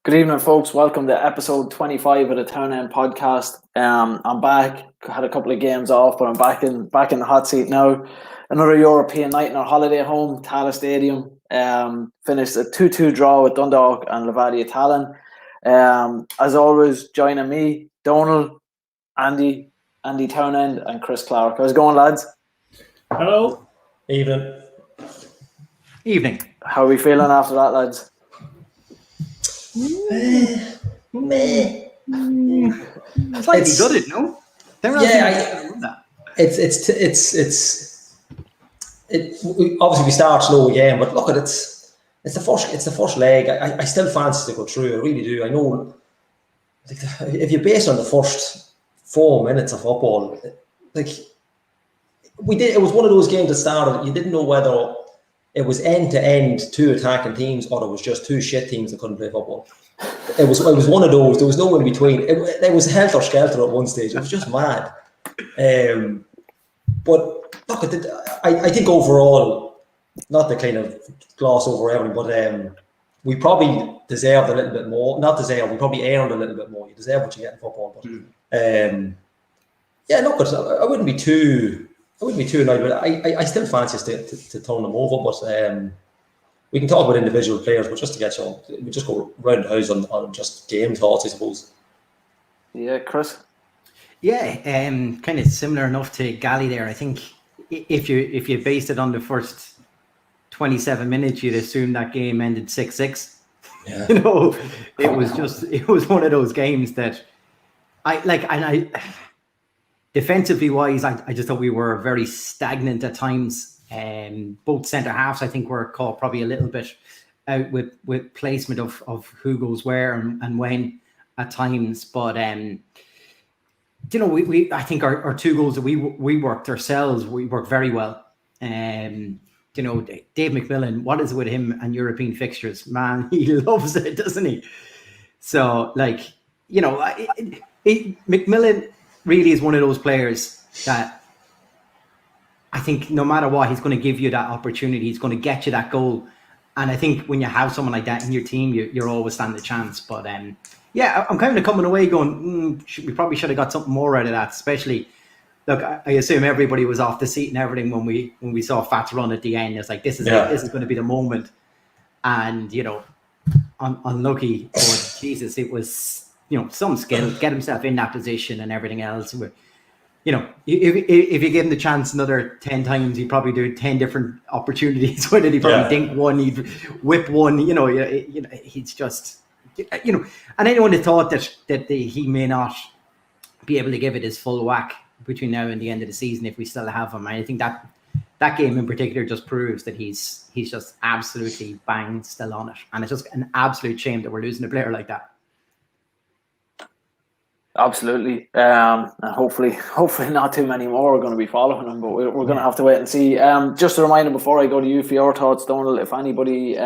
Good evening, folks. Welcome to episode 25 of the Town podcast. I'm back. Had a couple of games off, but I'm back in the hot seat now. Another European night in our holiday home, Tallinn Stadium. Finished a 2-2 draw with Dundalk and Levadia Tallinn. As always, joining me, Donald, Andy Townend, and Chris Clark. How's it going, lads? Hello. Evening. How are we feeling after that, lads? Meh. Slightly gutted, no? Obviously we start slow again, but look at it's the first leg. I still fancy to go through. I really do. I know, like, if you're based on the first 4 minutes of football, like it was one of those games that started. You didn't know whether it was end to end two attacking teams or it was just two shit teams that couldn't play football. It was one of those. There was no in between. It was helter skelter at one stage. It was just mad. But look, I think overall, not to kind of gloss over everything, but we probably deserved a little bit more. Not deserved. We probably earned a little bit more. You deserve what you get in football. But yeah, look, I wouldn't be too annoyed, but I still fancy us to turn them over. But we can talk about individual players, but just to get you, we just go round the house on just game thoughts, I suppose. Yeah, Chris. Yeah, kind of similar enough to Gally there. I think if you based it on the first 27 minutes, you'd assume that game ended 6-6. Yeah. It was one of those games that I defensively wise, I just thought we were very stagnant at times. Both centre halves, I think, were caught probably a little bit out with placement of who goes where and when at times. But we I think our two goals that we worked ourselves, we worked very well. Dave McMillan, what is it with him and European fixtures? Man, he loves it, doesn't he? So, McMillan really is one of those players that I think no matter what, he's going to give you that opportunity. He's going to get you that goal. And I think when you have someone like that in your team, you're always standing a chance. But yeah, I'm kind of coming away going, we probably should have got something more out of that. Especially, look, I assume everybody was off the seat and everything when we saw Fats run at the end. It's like, this is going to be the moment. And, unlucky, but Jesus, it was, some skill, get himself in that position and everything else. If you give him the chance another 10 times, he'd probably do 10 different opportunities. Whether he'd probably dink one, he'd whip one. He's just, and anyone that thought that he may not be able to give it his full whack between now and the end of the season if we still have him. I think that game in particular just proves that he's just absolutely bang still on it, and it's just an absolute shame that we're losing a player like that. Absolutely, and hopefully not too many more are going to be following him, but we're going to have to wait and see. Just a reminder before I go to you for your thoughts, Donald, if anybody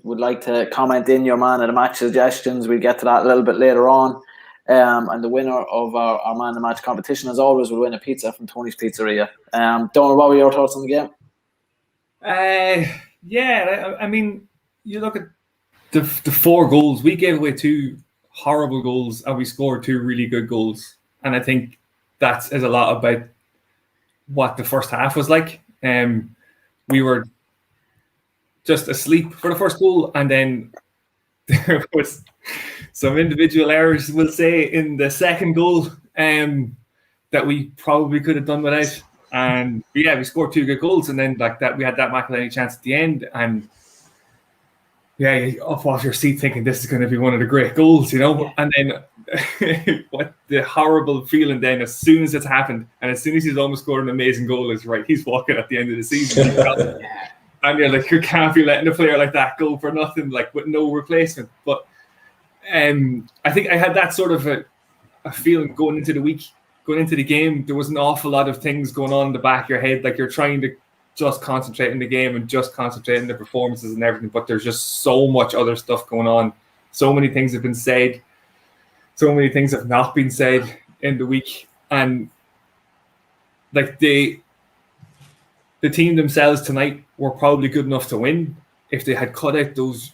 would like to comment in your man of the match suggestions, we'll get to that a little bit later on. And the winner of our man of the match competition, as always, will win a pizza from Tony's Pizzeria. Donald, what were your thoughts on the game? I mean, you look at the 4 goals. We gave away 2 horrible goals and we scored 2 really good goals, and I think that says a lot about what the first half was like. We were just asleep for the first goal, and then there was some individual errors, we'll say, in the second goal that we probably could have done without. And yeah, we scored 2 good goals, and then like that we had that McElhenney chance at the end, and yeah, you're up off your seat thinking this is going to be one of the great goals, and then what the horrible feeling then as soon as it's happened, and as soon as he's almost scored an amazing goal, is right, he's walking at the end of the season. And you're like, you can't be letting a player like that go for nothing, like with no replacement. But I think I had that sort of a feeling going into the game. There was an awful lot of things going on in the back of your head, like you're trying to just concentrate in the game and just concentrate in the performances and everything, but there's just so much other stuff going on. So many things have been said, so many things have not been said in the week, and like the team themselves tonight were probably good enough to win if they had cut out those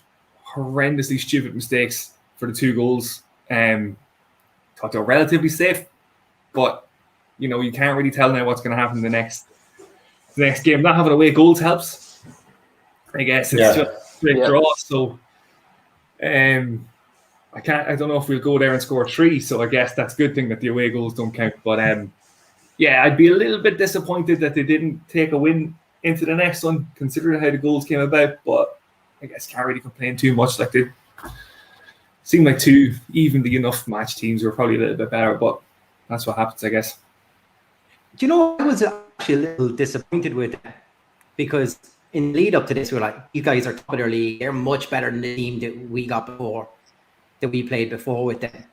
horrendously stupid mistakes for the 2 goals. Thought they were relatively safe, but you can't really tell now what's going to happen in the next game. Not having away goals helps, I guess. It's just a straight draw, so I don't know if we'll go there and score 3, so I guess that's a good thing that the away goals don't count. But I'd be a little bit disappointed that they didn't take a win into the next one, considering how the goals came about. But I guess can't really complain too much. Like, they seem like 2 evenly enough match teams who are probably a little bit better, but that's what happens, I guess. Do you know, I was actually a little disappointed with that, because in the lead up to this, we were like, you guys are top of their league. They're much better than the team that we got before, that we played before with them.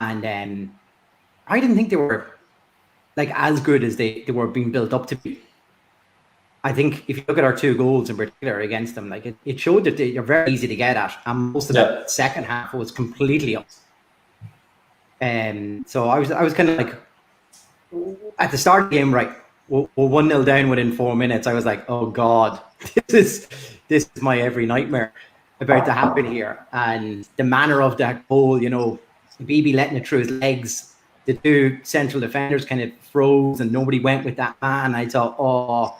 And I didn't think they were like as good as they were being built up to be. I think if you look at our 2 goals in particular against them, like it showed that they're very easy to get at, and most of the second half was completely up. So I was kind of like, at the start of the game, right, we're 1-0 down within 4 minutes. I was like, oh God, this is my every nightmare about to happen here. And the manner of that goal, BB letting it through his legs, the 2 central defenders kind of froze and nobody went with that man. I thought, oh,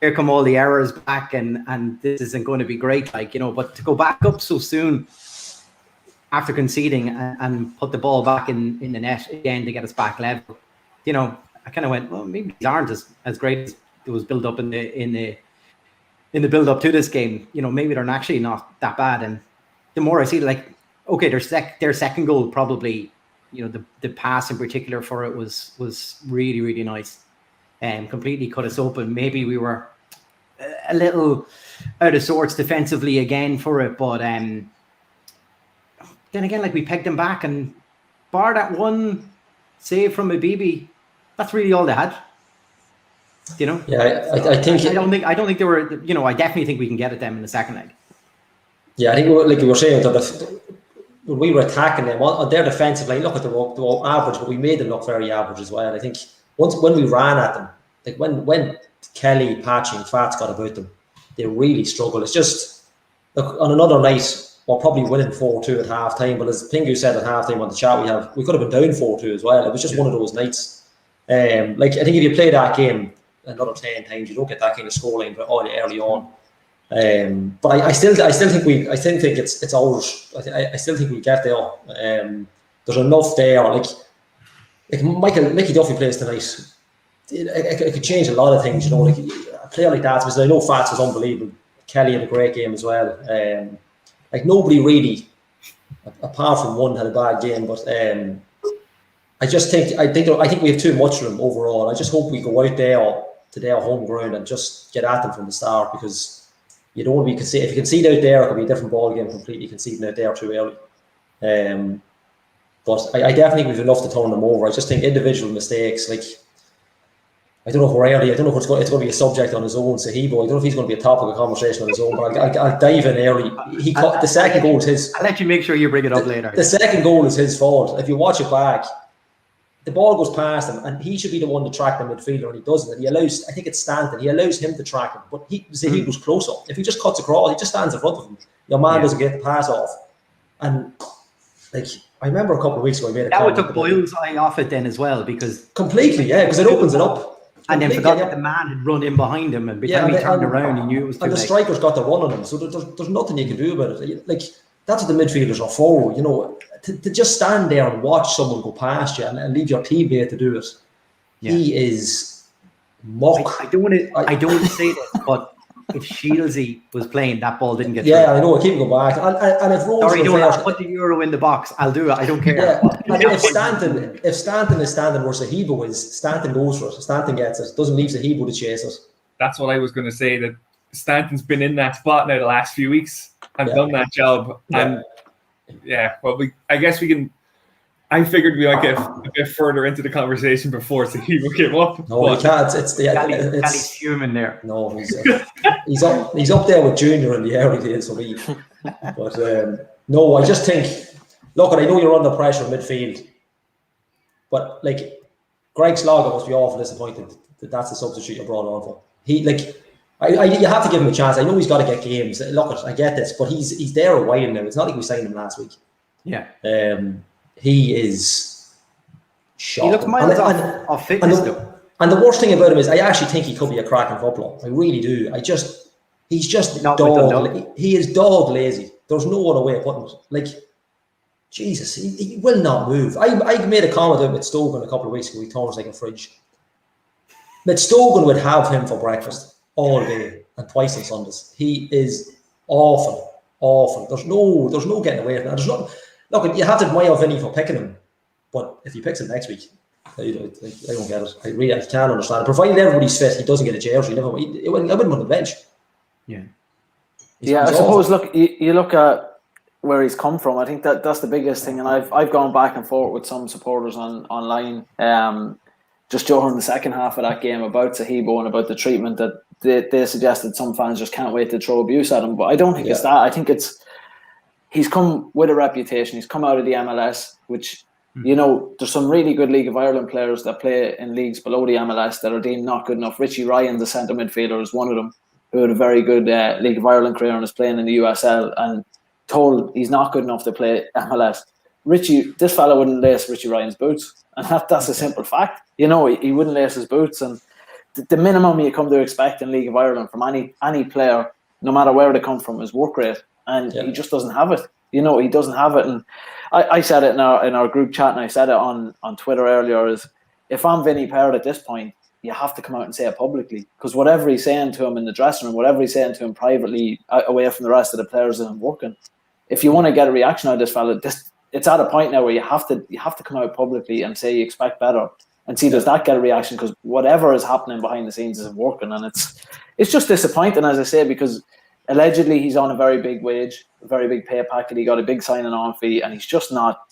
here come all the errors back, and this isn't going to be great, but to go back up so soon after conceding and put the ball back in the net again to get us back level, I kind of went, well, maybe these aren't as great as it was built up in the build up to this game. Maybe they're actually not that bad. And the more I see, like, okay, their second goal probably, the pass in particular for it was really, really nice. Completely cut us open. Maybe we were a little out of sorts defensively again for it, but then again, like, we pegged them back, and bar that one save from Abibi, that's really all they had. Yeah, I think I don't think they were. I definitely think we can get at them in the second leg. Yeah, I think like you were saying, when we were attacking them on their defensive line, look at the average, but we made them look very average as well. I think when we ran at them, like when Kelly, Patchy, and Fats got about them, they really struggled. It's just, look, on another night, we're probably winning 4-2 at half time, but as Pingu said at half time on the chat, we could have been down 4-2 as well. It was just one of those nights. Like, I think if you play that game another 10 times, you don't get that kind of scoreline early on. But I still think it's ours. I still think we'll get there. There's enough there. Like Mickey Duffy plays tonight. It could change a lot of things, like a player like that. Because I know Fats was unbelievable. Kelly had a great game as well. Like, nobody really, apart from one, had a bad game. But I think we have too much of them overall. I just hope we go out there to their home ground and just get at them from the start, because you don't want to be conceded. If you concede out there, it could be a different ball game completely. Conceding out there too early. But I definitely think we've enough to turn them over. I just think individual mistakes, like, I don't know if we're early. I don't know if it's going to be a subject on his own. Sahibo, I don't know if he's going to be a topic of conversation on his own. But I'll dive in early. The second goal is his. I'll let you make sure you bring it up later. The second goal is his fault. If you watch it back, the ball goes past him, and he should be the one to track the midfielder, and he doesn't. And he allows, I think it's Stanton, he allows him to track him, but he goes closer. If he just cuts across, he just stands in front of him. Your man doesn't get the pass off. And like, I remember a couple of weeks ago, I made a comment. That would took Boyle's eye off it then as well, because completely, because it opens it up. And then forgot that the man had run in behind him, and by the time he turned around, he knew it was too late. And the striker's got the run on him, so there's nothing you can do about it. Like, that's what the midfielders are for, to just stand there and watch someone go past you and leave your teammate to do it. Yeah. He is muck. I don't want to say this, but if Shieldsy was playing, that ball didn't get through. Yeah, I know. I keep going back. And if Rose I'll put the euro in the box. I'll do it. I don't care. Yeah. And if Stanton is standing where Sahibo is, Stanton goes for it. Stanton gets it. Doesn't leave Sahibo to chase it. That's what I was going to say, that Stanton's been in that spot now the last few weeks and done that job. And I guess we can. I figured we might get a bit further into the conversation before Sahibo came up. No, we can't. It's human there. No, he's up there with Junior in the early days for me. But no, I just think. Look, and I know you're under pressure in midfield, but like, Greg Slogger must be awful disappointed that that's the substitute you brought on for. You have to give him a chance. I know he's got to get games. Look, I get this, but he's there a while now. It's not like we signed him last week. Yeah. He is shocking. He looks miles off fitness though. And the worst thing about him is I actually think he could be a cracking footballer. I really do. He's just dog. He is dog lazy. There's no other way of putting it. Like, Jesus, he will not move. I made a comment with Stogan a couple of weeks ago. He turns like a fridge. But Stogan would have him for breakfast all day and twice on Sundays. He is awful. There's no getting away from that. There's not. Look, you have to admire Vinny for picking him, but if he picks him next week, I don't get it. I can't understand it. Provided everybody's fit, he doesn't get a jersey. I wouldn't want the bench. Yeah. He's I awful. suppose. Look, you look at where he's come from. I think that's the biggest thing, and I've gone back and forth with some supporters online. Just during the second half of that game about Sahibo and about the treatment that they suggested some fans just can't wait to throw abuse at him. But I don't think it's that. I think he's come with a reputation. He's come out of the MLS, which, there's some really good League of Ireland players that play in leagues below the MLS that are deemed not good enough. Richie Ryan, the centre midfielder, is one of them, who had a very good League of Ireland career and is playing in the USL and told he's not good enough to play MLS. This fella wouldn't lace Richie Ryan's boots. And that's a simple fact. He wouldn't lace his boots. And the minimum you come to expect in League of Ireland from any player, no matter where they come from, is work rate. And he just doesn't have it. He doesn't have it. And I said it in our group chat, and I said it on Twitter earlier, is if I'm Vinny Perrott at this point, you have to come out and say it publicly. Because whatever he's saying to him in the dressing room, whatever he's saying to him privately, away from the rest of the players that are working, if you want to get a reaction out of this fella, it's at a point now where you have to come out publicly and say you expect better and see does that get a reaction, because whatever is happening behind the scenes isn't working, and it's just disappointing, as I say, because allegedly he's on a very big wage, a very big pay packet, he got a big signing on fee, and he's just not.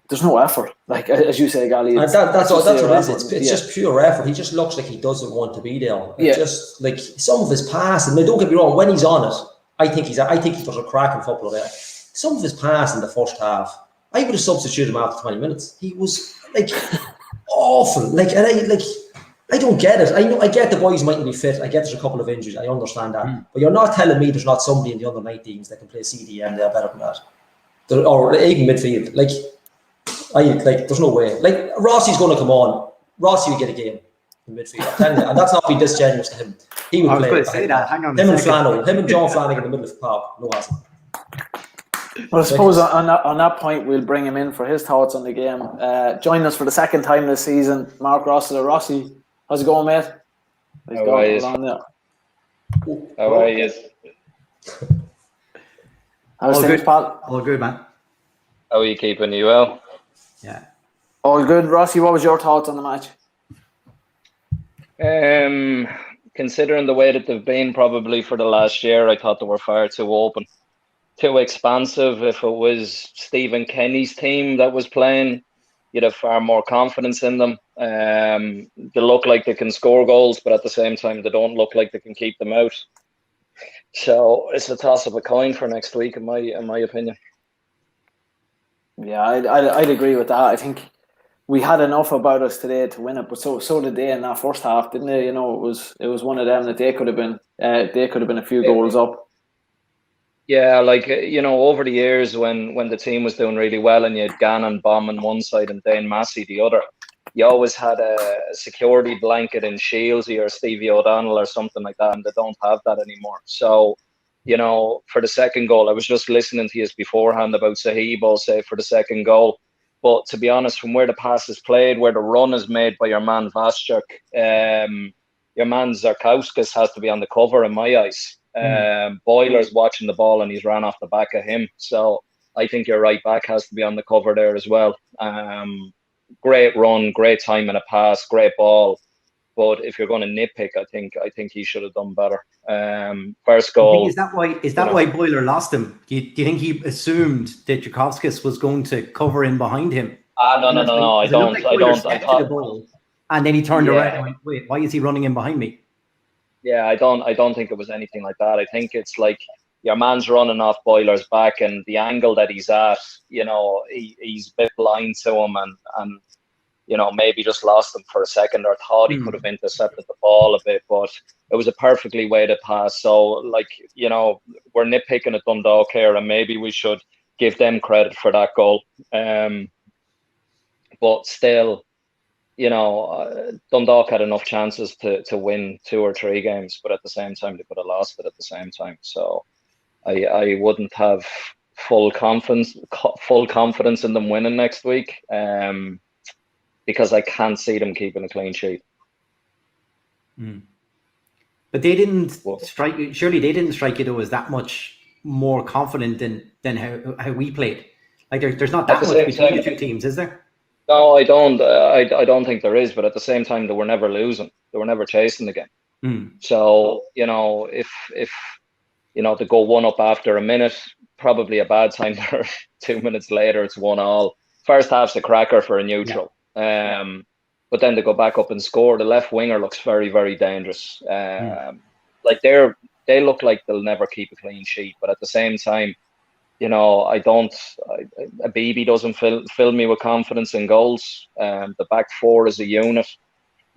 There's no effort, like as you say, Gali. That's what it is. It's just pure effort. He just looks like he doesn't want to be there. Just like some of his passing. Now, don't get me wrong. When he's on it, I think he does a cracking footballer there. Some of his pass in the first half, I would have substituted him after 20 minutes. He was like awful. Like, and I don't get it. I get the boys mightn't be fit. I get there's a couple of injuries. I understand that. But you're not telling me there's not somebody in the under 19s that can play CDM. They're better than that. Or even midfield. There's no way. Like, Rossi's going to come on. Rossi will get a game in midfield. I'm telling you, and that's not being disingenuous to him. He would play. I was going to say that. Hang on. Him and John Flanagan in the middle of the park. No hassle. Well, I suppose on that point, we'll bring him in for his thoughts on the game. Joining us for the second time this season, Mark Rossiter. Rossi, how's it going, mate? How are you? How's things, pal? All good, man. How are you keeping? You well? Yeah. All good. Rossi, what was your thoughts on the match? Considering the way that they've been probably for the last year, I thought they were far too open. Too expansive. If it was Stephen Kenny's team that was playing, you'd have far more confidence in them. They look like they can score goals, but at the same time, they don't look like they can keep them out. So it's a toss of a coin for next week, in my opinion. Yeah, I'd agree with that. I think we had enough about us today to win it, but so did they in that first half, didn't they? It was one of them that they could have been a few goals up. Yeah, over the years when the team was doing really well and you had Gannon Bomb on one side and Dane Massey the other, you always had a security blanket in Shieldsy or Stevie O'Donnell or something like that, and they don't have that anymore. So, for the second goal, I was just listening to you beforehand about Sahibo, say, for the second goal. But to be honest, from where the pass is played, where the run is made by your man Vaschuk, your man Zarkauskas has to be on the cover in my eyes. Boyler's watching the ball and he's ran off the back of him. So I think your right back has to be on the cover there as well. Great run, great time in a pass, great ball. But if you're going to nitpick, I think he should have done better. First goal. Is that why Boyler lost him? Do you think he assumed that Zarkauskas was going to cover in behind him? No. I don't. I thought. And then he turned around and went, "Wait, why is he running in behind me?" Yeah, I don't think it was anything like that. I think it's like your man's running off Boyler's back, and the angle that he's at, he's a bit blind to him, and maybe just lost him for a second, or thought he could have intercepted the ball a bit, but it was a perfectly weighted pass. So, we're nitpicking at Dundalk here, and maybe we should give them credit for that goal. But still, Dundalk had enough chances to win 2 or 3 games, but at the same time, they could have lost it at the same time. So I wouldn't have full confidence in them winning next week, because I can't see them keeping a clean sheet. But they didn't strike you. Surely they didn't strike you though as that much more confident than how we played. Like there's not that much between the two teams, is there? No, I don't. I don't think there is. But at the same time, they were never losing. They were never chasing the game. So if to go 1 up after a minute, probably a bad time there. 2 minutes later, it's 1-1. First half's a cracker for a neutral. But then to go back up and score, the left winger looks very, very dangerous. Like they look like they'll never keep a clean sheet. But at the same time, Abibi doesn't fill me with confidence in goals. The back 4 is a unit.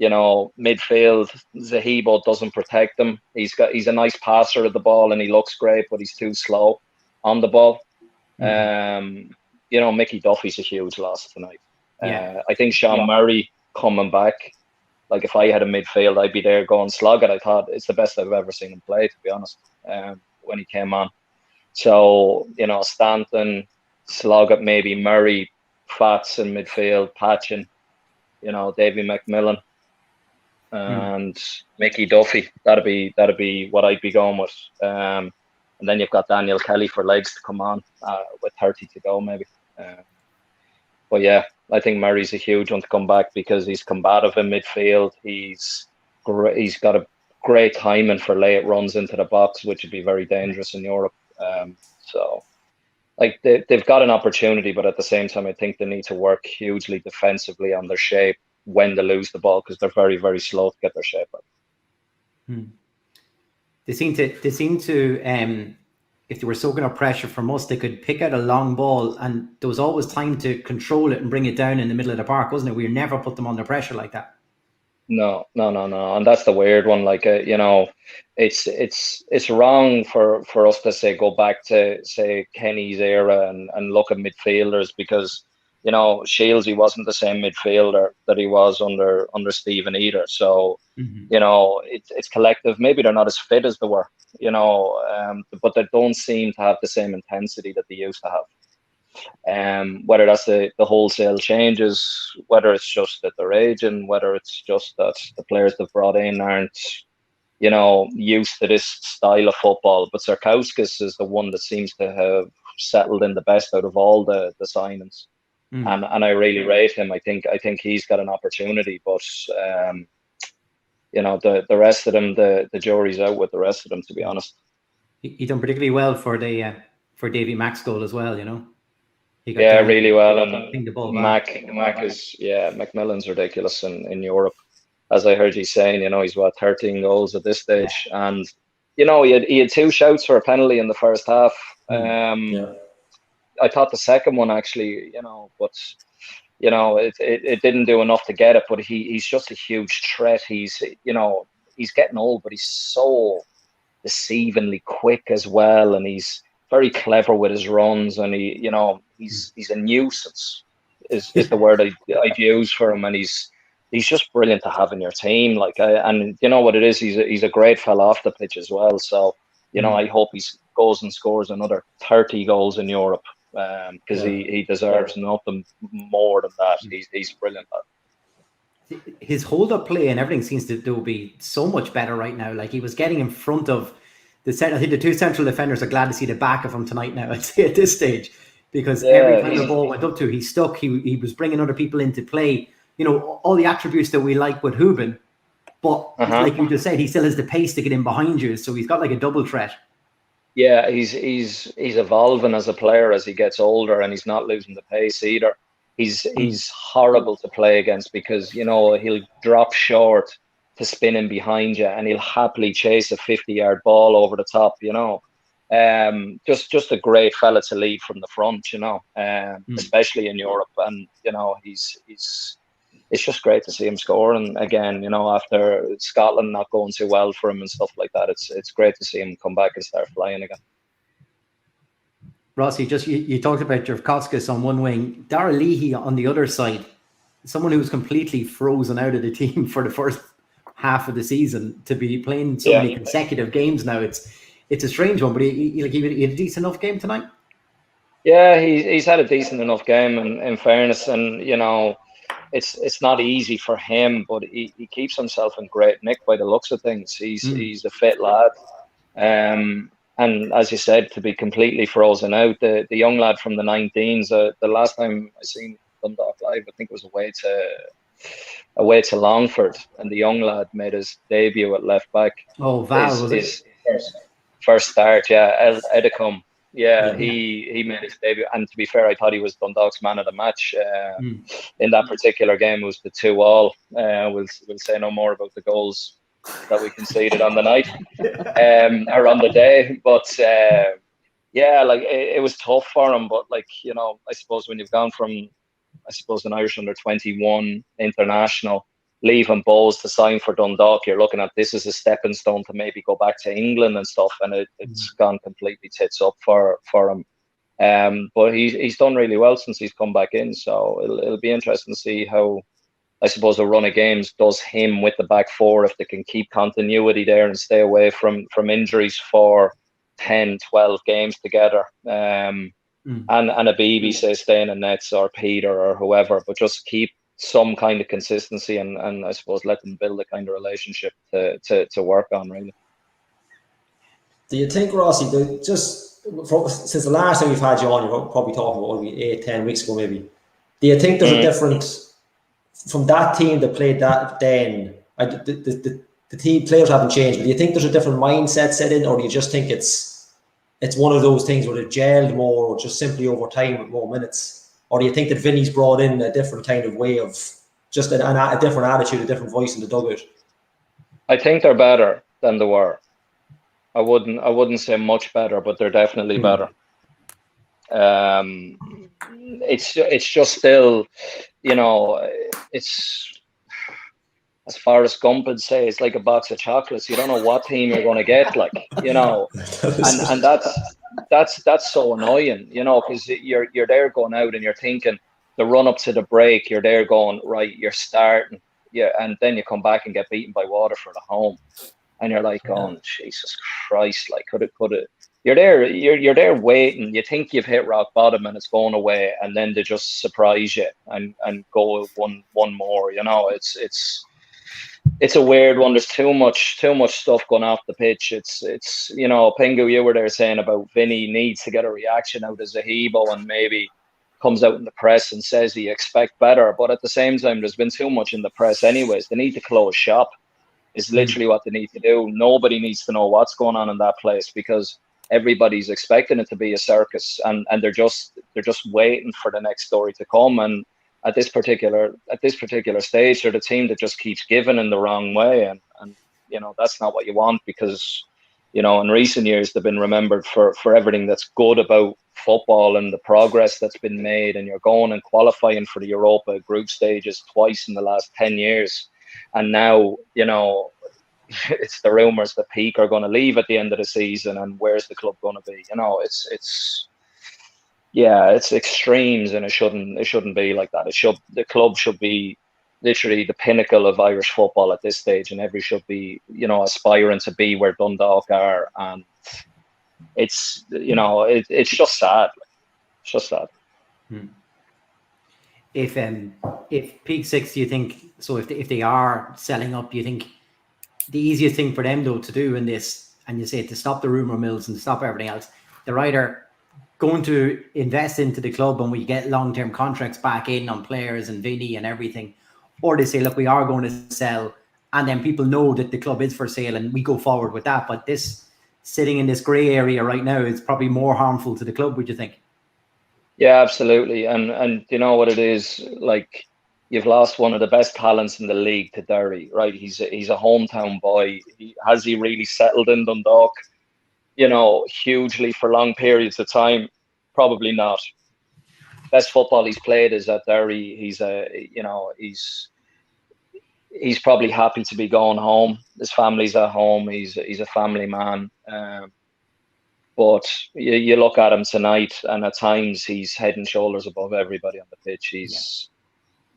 Midfield, Zahibo doesn't protect him. He's a nice passer of the ball and he looks great, but he's too slow on the ball. Mickey Duffy's a huge loss tonight. I think Sean Murray coming back, like if I had a midfield, I'd be there going slog it. I thought it's the best I've ever seen him play, to be honest, when he came on. So, Stanton, Sloggett, maybe Murray, Fats in midfield, Patchin, Davy McMillan, and Mickey Duffy. That'd be what I'd be going with. And then you've got Daniel Kelly for legs to come on with 30 to go, maybe. But yeah, I think Murray's a huge one to come back because he's combative in midfield. He's got a great timing for late runs into the box, which would be very dangerous in Europe. So, like they've got an opportunity, but at the same time, I think they need to work hugely defensively on their shape when they lose the ball because they're very, very slow to get their shape up. They seem to. If they were soaking up pressure from us, they could pick out a long ball, and there was always time to control it and bring it down in the middle of the park, wasn't it? We never put them under pressure like that. No, and that's the weird one. Like, it's wrong for us to say go back to say Kenny's era and look at midfielders because Shields, he wasn't the same midfielder that he was under Stephen either. So it's collective. Maybe they're not as fit as they were, but they don't seem to have the same intensity that they used to have. Whether that's the wholesale changes, whether it's just that they're aging, whether it's just that the players they've brought in aren't, used to this style of football. But Sarkauskas is the one that seems to have settled in the best out of all the signings, and I really rate him. I think he's got an opportunity, but the rest of them, the jury's out with the rest of them. To be honest, he done particularly well for Davy Mack's goal as well. Really well. And Mac is, Macmillan's ridiculous in Europe. As I heard you saying, he's 13 goals at this stage. And, he had 2 shouts for a penalty in the first half. I thought the second one actually, but, it didn't do enough to get it. But he's just a huge threat. He's getting old, but he's so deceivingly quick as well. And he's very clever with his runs, and he's a nuisance is the word I'd use for him, and he's just brilliant to have in your team. And you know what it is, he's a great fella off the pitch as well. So I hope he goes and scores another 30 goals in Europe because he deserves nothing more than that. He's brilliant. His hold up play and everything seems to be so much better right now. Like he was getting in front of I think the 2 central defenders are glad to see the back of him tonight now, I'd say, at this stage, because every time the ball went up to, he stuck, he was bringing other people into play, all the attributes that we like with Hubin, but like you just said, he still has the pace to get in behind you, so he's got like a double threat. Yeah, he's evolving as a player as he gets older, and he's not losing the pace either. He's horrible to play against because, he'll drop short to spin in behind you, and he'll happily chase a 50-yard ball over the top. Just a great fella to lead from the front. Especially in Europe, and it's just great to see him score. And again, after Scotland not going too well for him and stuff like that, it's great to see him come back and start flying again. Rossi, just you talked about Jurkowskis on one wing, Dara Leahy on the other side, someone who was completely frozen out of the team for the first half of the season to be playing so many consecutive games now. It's a strange one, but he had a decent enough game tonight. Yeah, he's had a decent enough game, in fairness, and it's not easy for him, but he keeps himself in great nick by the looks of things. He's a fit lad. And as you said, to be completely frozen out, the young lad from the 19s, the last time I seen Dundalk live, I think it was away to Longford, and the young lad made his debut at left back. Oh, Val, was his first start, Edicum. Yeah, he made his debut, and to be fair, I thought he was Dundalk's man of the match. In that particular game, it was the 2-2. We'll say no more about the goals that we conceded on the night, or on the day. But it was tough for him. But I suppose when you've gone from, an Irish under-21 international, leaving Bowes to sign for Dundalk, you're looking at this as a stepping stone to maybe go back to England and stuff, and it's gone completely tits up for him. But he's done really well since he's come back in, so it'll be interesting to see how, I suppose, a run of games does him with the back four, if they can keep continuity there and stay away from injuries for 10, 12 games together. And a BB, say, staying in nets, or Peter or whoever, but just keep some kind of consistency and I suppose let them build a kind of relationship to work on, really. Do you think, Rossi, since the last time we've had you on, you're probably talking about maybe 8-10 weeks ago maybe, do you think there's a difference from that team that played that then? The team players haven't changed, but do you think there's a different mindset set in, or do you just think it's one of those things where they've gelled more, or just simply over time with more minutes? Or do you think that Vinny's brought in a different kind of way of just a different attitude, a different voice in the dugout? I think they're better than they were. I wouldn't say much better, but they're definitely better. It's just still, it's, as far as Gump would say, it's like a box of chocolates. You don't know what team you're going to get, and that's so annoying, because you're there going out and you're thinking the run up to the break, you're there going, right, you're starting, and then you come back and get beaten by Waterford at home, and you're like, oh, Jesus Christ, could it? You're there waiting. You think you've hit rock bottom and it's going away, and then they just surprise you and go one more. It's a weird one. There's too much stuff going off the pitch. It's Pingu, you were there saying about Vinny needs to get a reaction out of Zahibo, and maybe comes out in the press and says he expect better. But at the same time, there's been too much in the press anyways. They need to close shop. Is literally what they need to do. Nobody needs to know what's going on in that place, because everybody's expecting it to be a circus, and they're just waiting for the next story to come. And at this particular stage, they're the team that just keeps giving in the wrong way, and that's not what you want, because in recent years they've been remembered for everything that's good about football and the progress that's been made, and you're going and qualifying for the Europa group stages twice in the last 10 years, and now it's the rumours that Peak are going to leave at the end of the season, and where's the club going to be? It's extremes, and it shouldn't be like that. The club should be literally the pinnacle of Irish football at this stage, and every should be aspiring to be where Dundalk are, and it's it's just sad. It's just sad. If Peak Six, do you think so? If they are selling up, do you think the easiest thing for them though to do in this, and you say to stop the rumour mills and stop everything else, they're either going to invest into the club and we get long-term contracts back in on players and Vinny and everything, or they say, look, we are going to sell, and then people know that the club is for sale and we go forward with that. But this sitting in this grey area right now is probably more harmful to the club, would you think? Yeah, absolutely. And you know what it is, like, you've lost one of the best talents in the league to Derry, right? He's a hometown boy. Has he really settled in Dundalk, hugely for long periods of time? Probably not. Best football he's played is at Derry. He's probably happy to be going home. His family's at home. He's a family man. But you look at him tonight, and at times he's head and shoulders above everybody on the pitch. He's,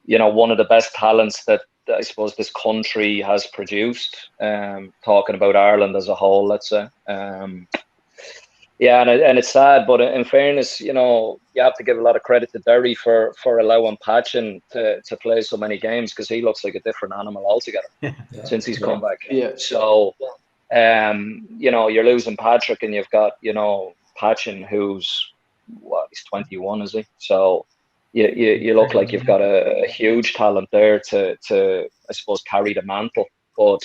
one of the best talents that I suppose this country has produced. Talking about Ireland as a whole, let's say. Yeah, and it's sad, but in fairness, you have to give a lot of credit to Derry for allowing Patchen to play so many games, because he looks like a different animal altogether since he's come back. Yeah. So, you're losing Patrick, and you've got, Patchen, who's he's 21, is he? So you look like you've got a huge talent there to I suppose carry the mantle, but.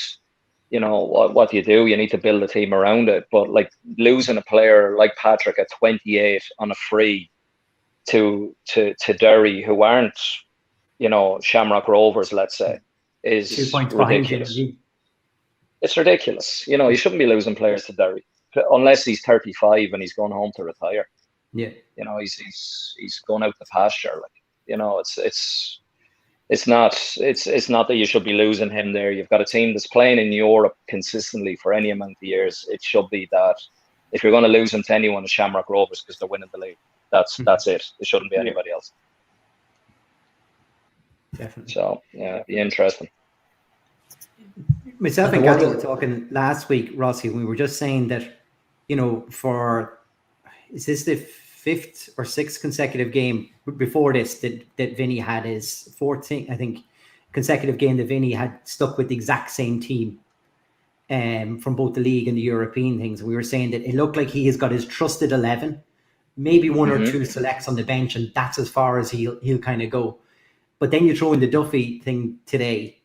What do? You need to build a team around it. But like losing a player like Patrick at 28 on a free to Derry, who aren't, Shamrock Rovers, let's say, is 2 points ridiculous. behind you. It's ridiculous. You shouldn't be losing players to Derry unless he's 35 and he's going home to retire. Yeah. He's going out to pasture. It's not that you should be losing him there. You've got a team that's playing in Europe consistently for any amount of years. It should be that if you're going to lose him to anyone, it's Shamrock Rovers, because they're winning the league. That's it. It shouldn't be anybody else. Definitely. So it'd be interesting. Myself and Gary were talking last week, Rossi, and we were just saying that, is this the 5th or 6th consecutive game before this that Vinny had his 14th, I think, consecutive game that Vinny had stuck with the exact same team from both the league and the European things. We were saying that it looked like he has got his trusted 11, maybe one or two selects on the bench, and that's as far as he'll kind of go. But then you throw in the Duffy thing today,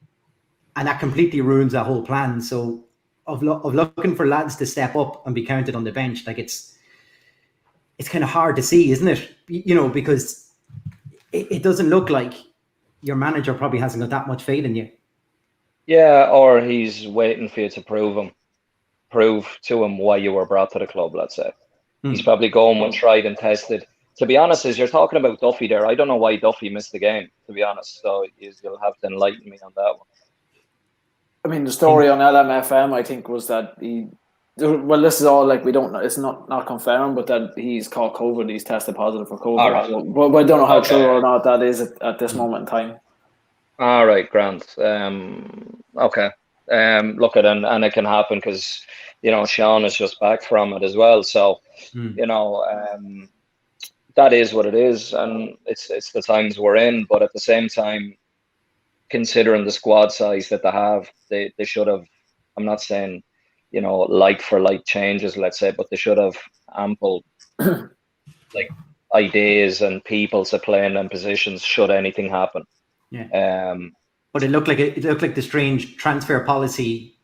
and that completely ruins that whole plan. So of looking for lads to step up and be counted on the bench, like it's kind of hard to see, isn't it? Because it doesn't look like your manager probably hasn't got that much faith in you. Yeah, or he's waiting for you to prove to him why you were brought to the club, let's say. He's probably going with tried and tested. To be honest, as you're talking about Duffy there, I don't know why Duffy missed the game, to be honest. So you'll have to enlighten me on that one. I mean, the story on LMFM, I think, was that this is all we don't know. It's not confirmed, but that he's caught COVID. He's tested positive for COVID. Right. But I don't know how true or not that is at this moment in time. All right, Grant. Okay. Look at it, and it can happen because Sean is just back from it as well. So that is what it is, and it's the times we're in. But at the same time, considering the squad size that they have, they should have. I'm not saying like for like changes, let's say, but they should have ample ideas and people to play in them positions should anything happen. Yeah. But it looked like the strange transfer policy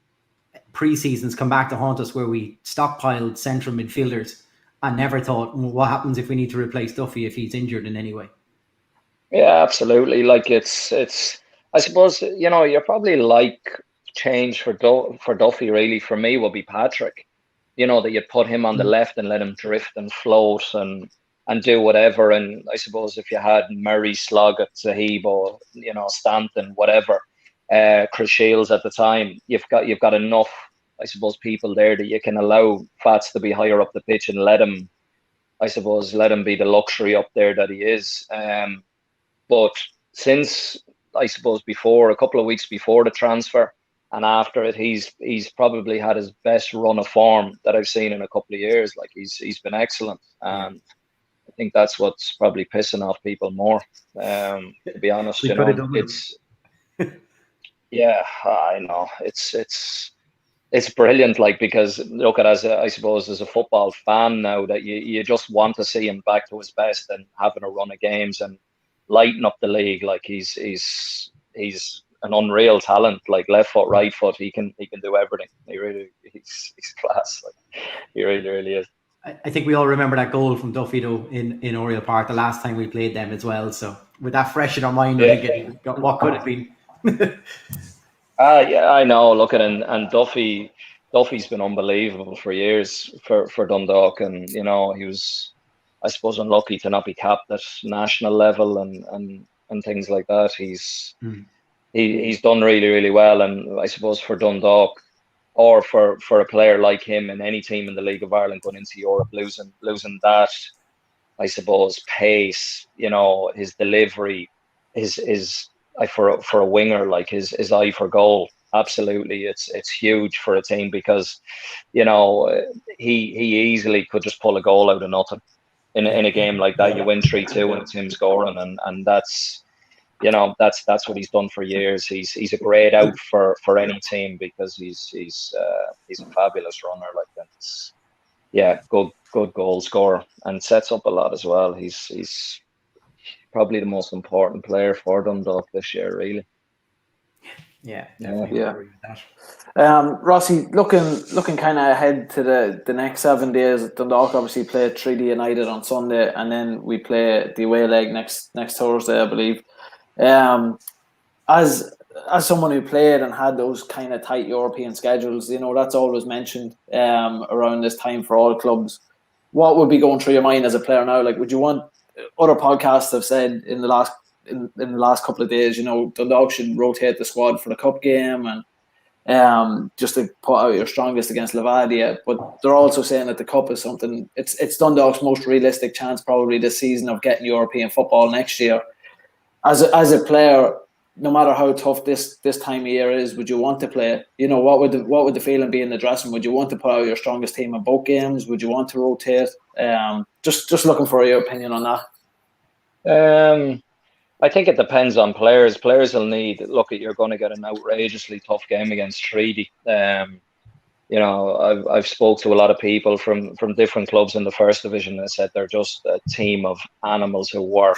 pre-seasons come back to haunt us, where we stockpiled central midfielders and never thought, what happens if we need to replace Duffy if he's injured in any way? Yeah, absolutely. It's I suppose you're probably change for Duffy really for me will be Patrick. That you put him on the left and let him drift and float and do whatever. And I suppose if you had Murray, Sloggett, Sahib, or Stanton, whatever, Chris Shields at the time, you've got enough, I suppose, people there that you can allow Fats to be higher up the pitch and let him be the luxury up there that he is. But since I suppose a couple of weeks before the transfer and after it, he's probably had his best run of form that I've seen in a couple of years. He's been excellent, and I think that's what's probably pissing off people more. To be honest, it's yeah, I know it's brilliant. Because look at I suppose as a football fan now that you just want to see him back to his best and having a run of games and lighting up the league. He's an unreal talent. Left foot, right foot, he can do everything. He's class. He really is. I think we all remember that goal from Duffy though in Oriel Park the last time we played them as well. So with that fresh in our mind, what could it be? Yeah, I know. Look at him, and Duffy's been unbelievable for years for Dundalk, and he was, I suppose, unlucky to not be capped at national level and things like that. He's done really, really well, and I suppose for Dundalk, or for a player like him in any team in the League of Ireland going into Europe, losing that, I suppose, pace, his delivery, for a winger, like his eye for goal. Absolutely, it's huge for a team because, he easily could just pull a goal out of nothing in a game like that. You win 3-2 and it's him scoring, and that's what he's done for years. He's a great out for any team because he's a fabulous runner. Like that, good goal scorer and sets up a lot as well. He's probably the most important player for Dundalk this year, really. Yeah, definitely agree with that. Rossi, looking kind of ahead to the next 7 days, Dundalk obviously play Treaty United on Sunday, and then we play the away leg next Thursday, I believe. As someone who played and had those kind of tight European schedules, that's always mentioned around this time for all clubs. What would be going through your mind as a player now? Like, would you want, other podcasts have said in the last couple of days, Dundalk should rotate the squad for the cup game and just to put out your strongest against Levadia. But they're also saying that the cup is something, it's Dundalk's most realistic chance probably this season of getting European football next year. As a player, no matter how tough this time of year is, would you want to play? What would the feeling be in the dressing? Would you want to put out your strongest team in both games? Would you want to rotate? Just looking for your opinion on that. I think it depends on players. Players will need. Look, you're going to get an outrageously tough game against Treaty. I've spoke to a lot of people from different clubs in the first division that said they're just a team of animals who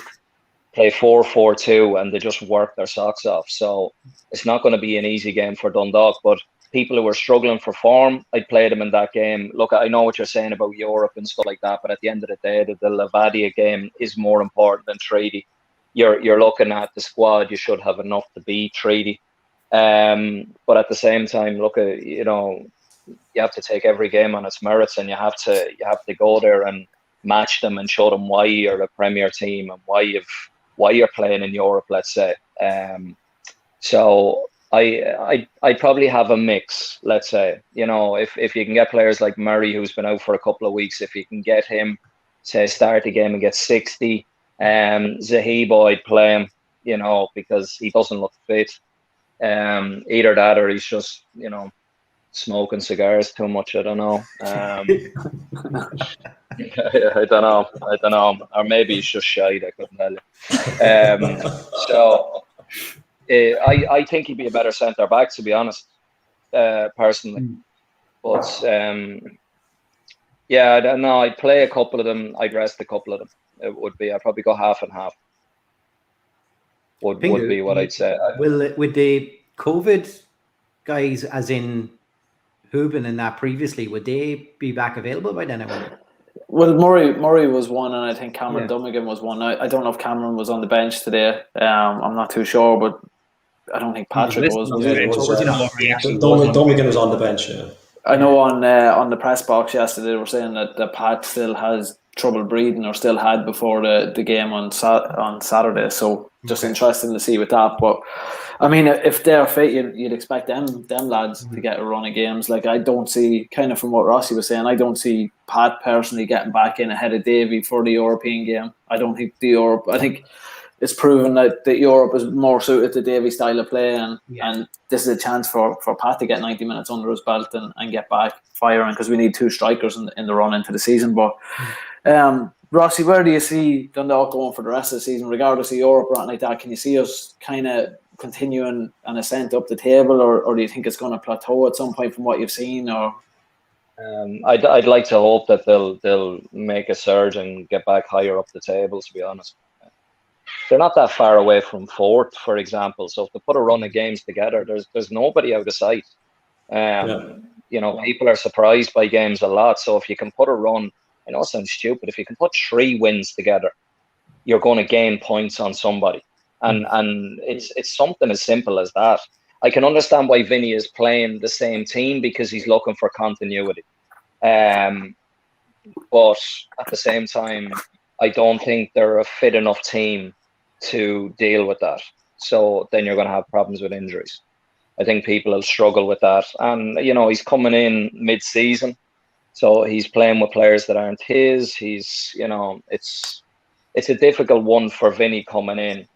play 4-4-2, and they just work their socks off. So it's not going to be an easy game for Dundalk, but people who are struggling for form, I'd play them in that game. Look, I know what you're saying about Europe and stuff like that, but at the end of the day, the Levadia game is more important than Treaty. You're looking at the squad, you should have enough to beat Treaty. But at the same time, look, you have to take every game on its merits, and you have to go there and match them and show them why you're a Premier team and why you're playing in Europe, let's say. So I probably have a mix, let's say. If you can get players like Murray, who's been out for a couple of weeks, if you can get him, say, start the game and get 60, Zahibo, I'd play him, because he doesn't look fit. Either that or he's just, smoking cigars too much. I don't know. I don't know. Or maybe he's just shy. I couldn't tell you. So I think he'd be a better centre back, to be honest, personally. But I don't know. I'd play a couple of them. I'd rest a couple of them. It would be. I'd probably go half and half. Would be what I'd say. With the COVID guys, as in Hooben and that previously, would they be back available by then? Well, Murray was one, and I think Cameron Dummigan was one. I don't know if Cameron was on the bench today. I'm not too sure, but I don't think Patrick was. Dummigan was on the bench. Yeah. I know on the press box yesterday they were saying that Pat still has trouble breathing, or still had before the game on Saturday. So just interesting to see with that. But I mean, if they're fit, you'd expect them lads to get a run of games. Like, I don't see, kind of from what Rossi was saying, I don't see Pat personally getting back in ahead of Davy for the European game. I don't think I think it's proven that Europe is more suited to Davy's style of play, and this is a chance for Pat to get 90 minutes under his belt and get back firing, because we need two strikers in the run into the season. But Rossi, where do you see Dundalk going for the rest of the season, regardless of Europe or anything like that? Can you see us kind of continuing an ascent up the table, or do you think it's going to plateau at some point from what you've seen? Or I'd like to hope that they'll make a surge and get back higher up the table, to be honest. They're not that far away from fourth, for example. So if they put a run of games together, there's nobody out of sight. People are surprised by games a lot. So if you can put a run, I know it sounds stupid, if you can put 3 wins together, you're going to gain points on somebody. And it's something as simple as that. I can understand why Vinny is playing the same team, because he's looking for continuity. But at the same time, I don't think they're a fit enough team to deal with that. So then you're going to have problems with injuries. I think people will struggle with that. And, you know, he's coming in mid-season, so he's playing with players that aren't his. He's, you know, it's a difficult one for Vinny coming in.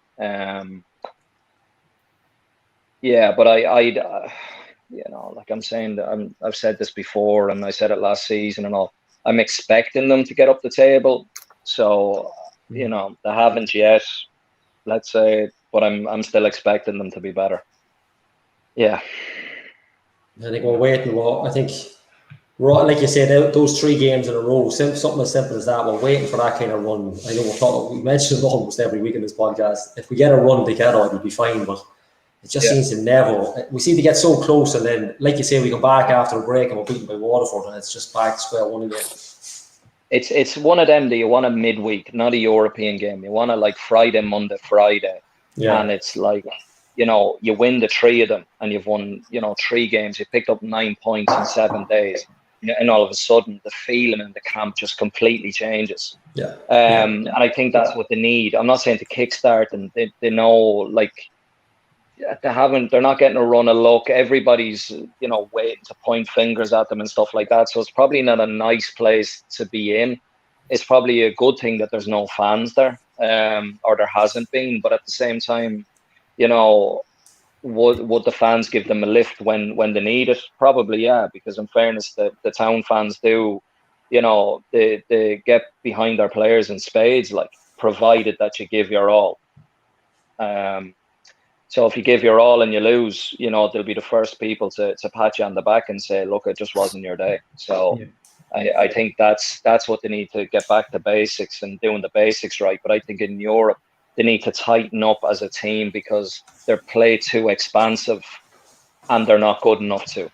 Yeah, but you know, like I'm saying, I've said this before, and I said it last season and all. I'm expecting them to get up the table. So, you know, they haven't yet, let's say, but I'm still expecting them to be better. Yeah. I think we're waiting. Well, I think we're, like you said, those 3 games in a row, something as simple as that. We're waiting for that kind of run. I know we mentioned it almost every week in this podcast. If we get a run together, it'll be fine. But it just seems to never. We seem to get so close, and then, like you say, we come back after a break and we're beaten by Waterford, and it's just back to square one again. It's one of them that you want a midweek, not a European game. You want to like Friday, Monday, Friday, and it's like, you know, you win the 3 of them, and you've won, you know, 3 games. You picked up 9 points in 7 days, and all of a sudden the feeling in the camp just completely changes. And I think that's what they need. I'm not saying to kickstart, and they know, like, they're not getting a run of luck. Everybody's, you know, waiting to point fingers at them and stuff like that. So it's probably not a nice place to be in. It's probably a good thing that there's no fans there, or there hasn't been. But at the same time, you know, would the fans give them a lift when they need it? Probably, yeah. Because in fairness, the town fans do, you know, they get behind their players in spades, like, provided that you give your all. So if you give your all and you lose, you know, they'll be the first people to pat you on the back and say, look, it just wasn't your day. So I think that's what they need to get back to basics and doing the basics right. But I think in Europe, they need to tighten up as a team because they're play too expansive and they're not good enough to.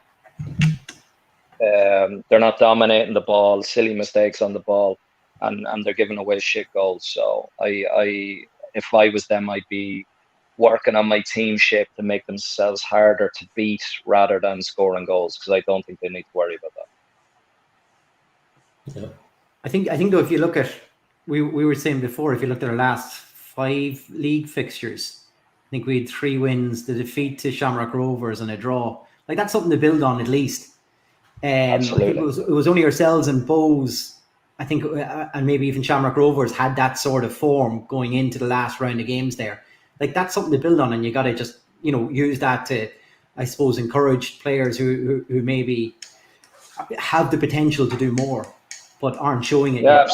They're not dominating the ball, silly mistakes on the ball, and they're giving away shit goals. So if I was them, I'd be working on my team shape to make themselves harder to beat rather than scoring goals, because I don't think they need to worry about that. I think though, if you look at, we were saying before, if you looked at our last 5 league fixtures, I think we had 3 wins, the defeat to Shamrock Rovers and a draw. Like, that's something to build on at least. Absolutely. I think it was only ourselves and Bows, I think, and maybe even Shamrock Rovers had that sort of form going into the last round of games there. Like, that's something to build on, and you got to just, you know, use that to, I suppose, encourage players who maybe have the potential to do more, but aren't showing it yet.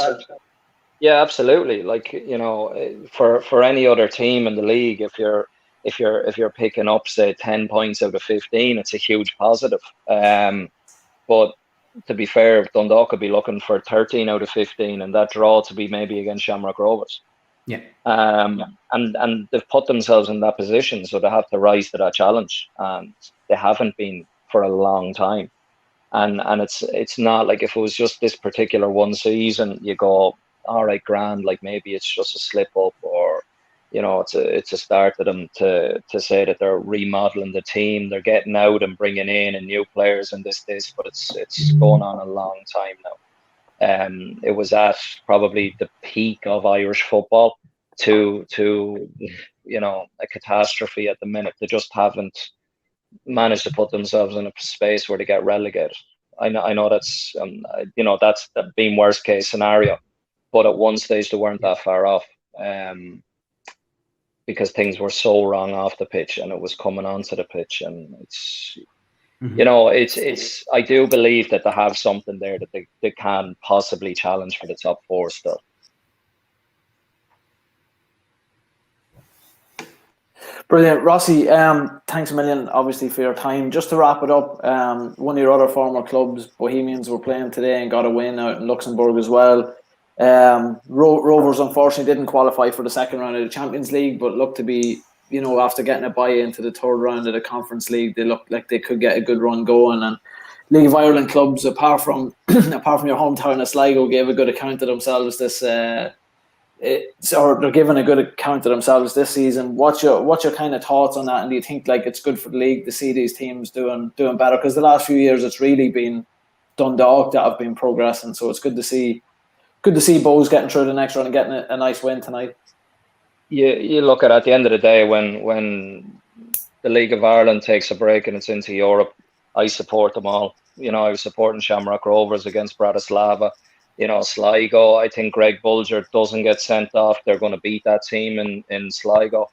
Yeah, absolutely. Like, you know, for any other team in the league, if you're picking up, say, 10 points out of 15, it's a huge positive. But to be fair, Dundalk could be looking for 13 out of 15, and that draw to be maybe against Shamrock Rovers. And they've put themselves in that position, so they have to rise to that challenge, and they haven't been for a long time. And it's not like, if it was just this particular one season, you go, all right, grand, like maybe it's just a slip up, or, you know, it's a start to them to say that they're remodeling the team, they're getting out and bringing in and new players and this, but it's going on a long time now. It was at probably the peak of Irish football to you know, a catastrophe at the minute. They just haven't managed to put themselves in a space where they get relegated. I know that's you know, that's been worst case scenario, but at one stage they weren't that far off, because things were so wrong off the pitch and it was coming onto the pitch, and it's. You know, it's. I do believe that they have something there that they can possibly challenge for the top 4 still. Brilliant, Rossi. Thanks a million, obviously, for your time. Just to wrap it up, one of your other former clubs, Bohemians, were playing today and got a win out in Luxembourg as well. Rovers unfortunately didn't qualify for the second round of the Champions League, but looked to be, you know, after getting a bye into the 3rd round of the Conference League, they looked like they could get a good run going. And League of Ireland clubs, apart from your hometown of Sligo, gave a good account of themselves this. Or they're giving a good account of themselves this season. What's your kind of thoughts on that? And do you think, like, it's good for the league to see these teams doing better? Because the last few years it's really been Dundalk that have been progressing. So it's good to see Bows getting through the next round and getting a nice win tonight. You look at the end of the day, when the League of Ireland takes a break and it's into Europe, I support them all. I was supporting Shamrock Rovers against Bratislava. Sligo, I think Greg Bulger doesn't get sent off. They're going to beat that team in Sligo.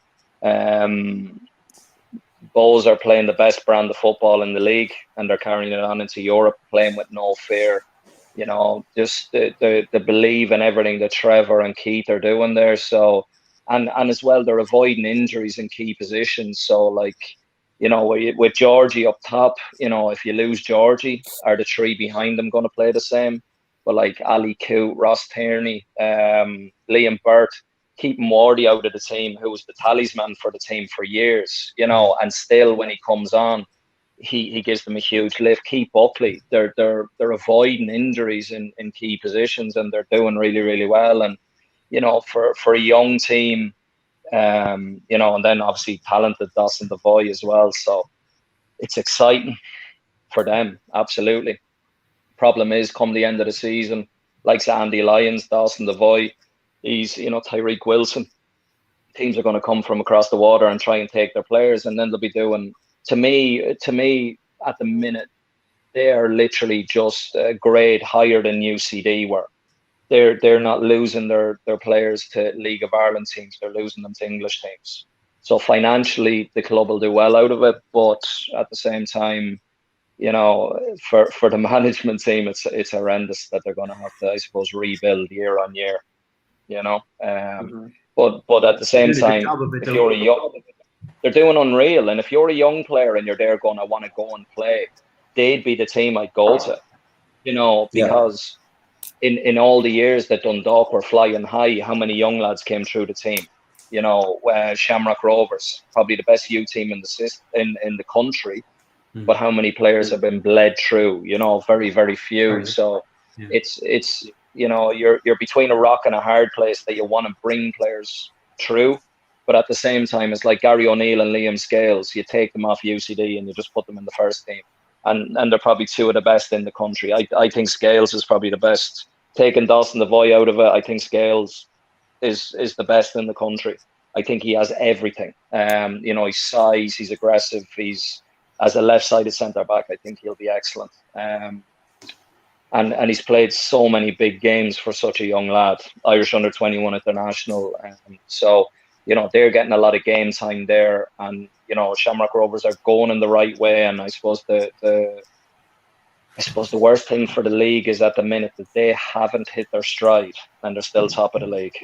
Bows are playing the best brand of football in the league, and they're carrying it on into Europe, playing with no fear. Just the believe in everything that Trevor and Keith are doing there. So, and as well, they're avoiding injuries in key positions. So, with Georgie up top, if you lose Georgie, are the three behind them going to play the same? But like Ali Coote, Ross Tierney, Liam Burt, keeping Wardy out of the team, who was the talisman for the team for years, and still when he comes on, he gives them a huge lift. Keith Buckley, they're avoiding injuries in key positions, and they're doing really, really well. And for a young team, and then obviously talented Dawson Devoy as well. So it's exciting for them, absolutely. Problem is, come the end of the season, like Andy Lyons, Dawson Devoy, he's Tyreek Wilson. Teams are going to come from across the water and try and take their players, and then they'll be doing. To me, at the minute, they are literally just a grade higher than UCD were. They're not losing their players to League of Ireland teams. They're losing them to English teams. So financially, the club will do well out of it, but at the same time, for the management team, it's horrendous that they're going to have to, I suppose, rebuild year on year. But at the same time, if you're a young, they're doing unreal. And if you're a young player and you're there going, I want to go and play, they'd be the team I'd go to. Because in all the years that Dundalk were flying high, how many young lads came through the team? Shamrock Rovers, probably the best youth team in the country. But how many players have been bled through? Very, very few. So it's you're between a rock and a hard place that you want to bring players through. But at the same time, it's like Gary O'Neill and Liam Scales. You take them off UCD and you just put them in the first team. And they're probably two of the best in the country. I think Scales is probably the best. Taking Dawson Devoy out of it, I think Scales is the best in the country. I think he has everything. His size, he's aggressive, he's as a left-sided centre-back, I think he'll be excellent. And he's played so many big games for such a young lad. Irish under-21 international. So, they're getting a lot of game time there. And, Shamrock Rovers are going in the right way. And I suppose the worst thing for the league is at the minute that they haven't hit their stride and they're still top of the league,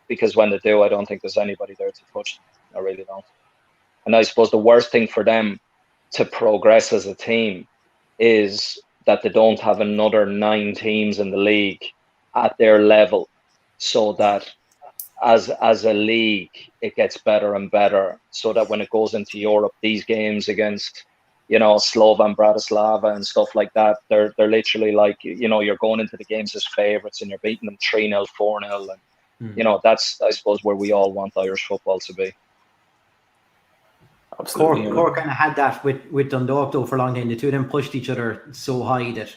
because when they do, I don't think there's anybody there to touch them. I really don't. And I suppose the worst thing for them to progress as a team is that they don't have another 9 teams in the league at their level, so that as a league, it gets better and better, so that when it goes into Europe, these games against, Slovan Bratislava and stuff like that, they're literally like, you're going into the games as favourites and you're beating them 3-0, 4-0. And, that's, I suppose, where we all want Irish football to be. Cork kind of had that with Dundalk though for a long time. The two of them pushed each other so high that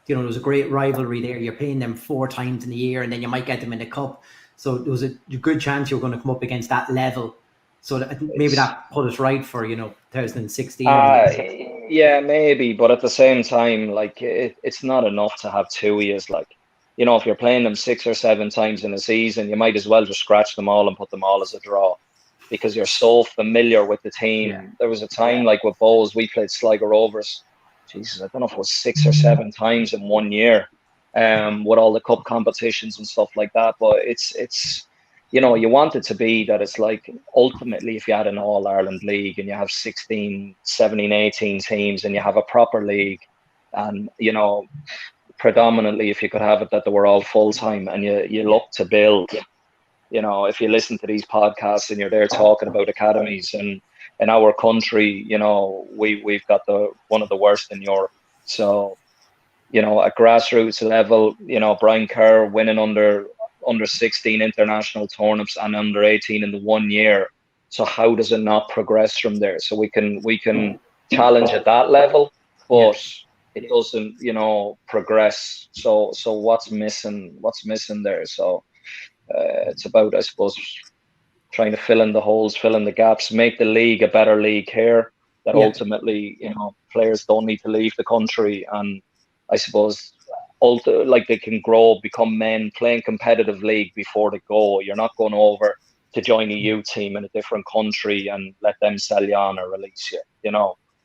there was a great rivalry there. You're playing them 4 times in the year, and then you might get them in the cup. So there was a good chance you were going to come up against that level. So maybe that put us right for 2016. Yeah, maybe, but at the same time, it's not enough to have 2 years. If you're playing them 6 or 7 times in a season, you might as well just scratch them all and put them all as a draw, because you're so familiar with the team. Yeah. There was a time with Bowes, we played Sligo Rovers. Jesus, I don't know if it was 6 or 7 times in 1 year, with all the cup competitions and stuff like that. But it's you want it to be that it's like, ultimately, if you had an All-Ireland league and you have 16, 17, 18 teams and you have a proper league, and, predominantly, if you could have it that they were all full-time, and you look to build. If you listen to these podcasts and you're there talking about academies, and in our country, we've got one of the worst in Europe. So, at grassroots level, Brian Kerr winning under 16 international tournaments and under 18 in the 1 year. So how does it not progress from there? So we can challenge at that level, but it doesn't, progress. So what's missing there? So it's about, I suppose, trying to fill in the holes, fill in the gaps, make the league a better league here. That Yeah. ultimately, players don't need to leave the country, and I suppose like they can grow, become men, playing competitive league before they go. You're not going over to join a youth team in a different country and let them sell you on or release you.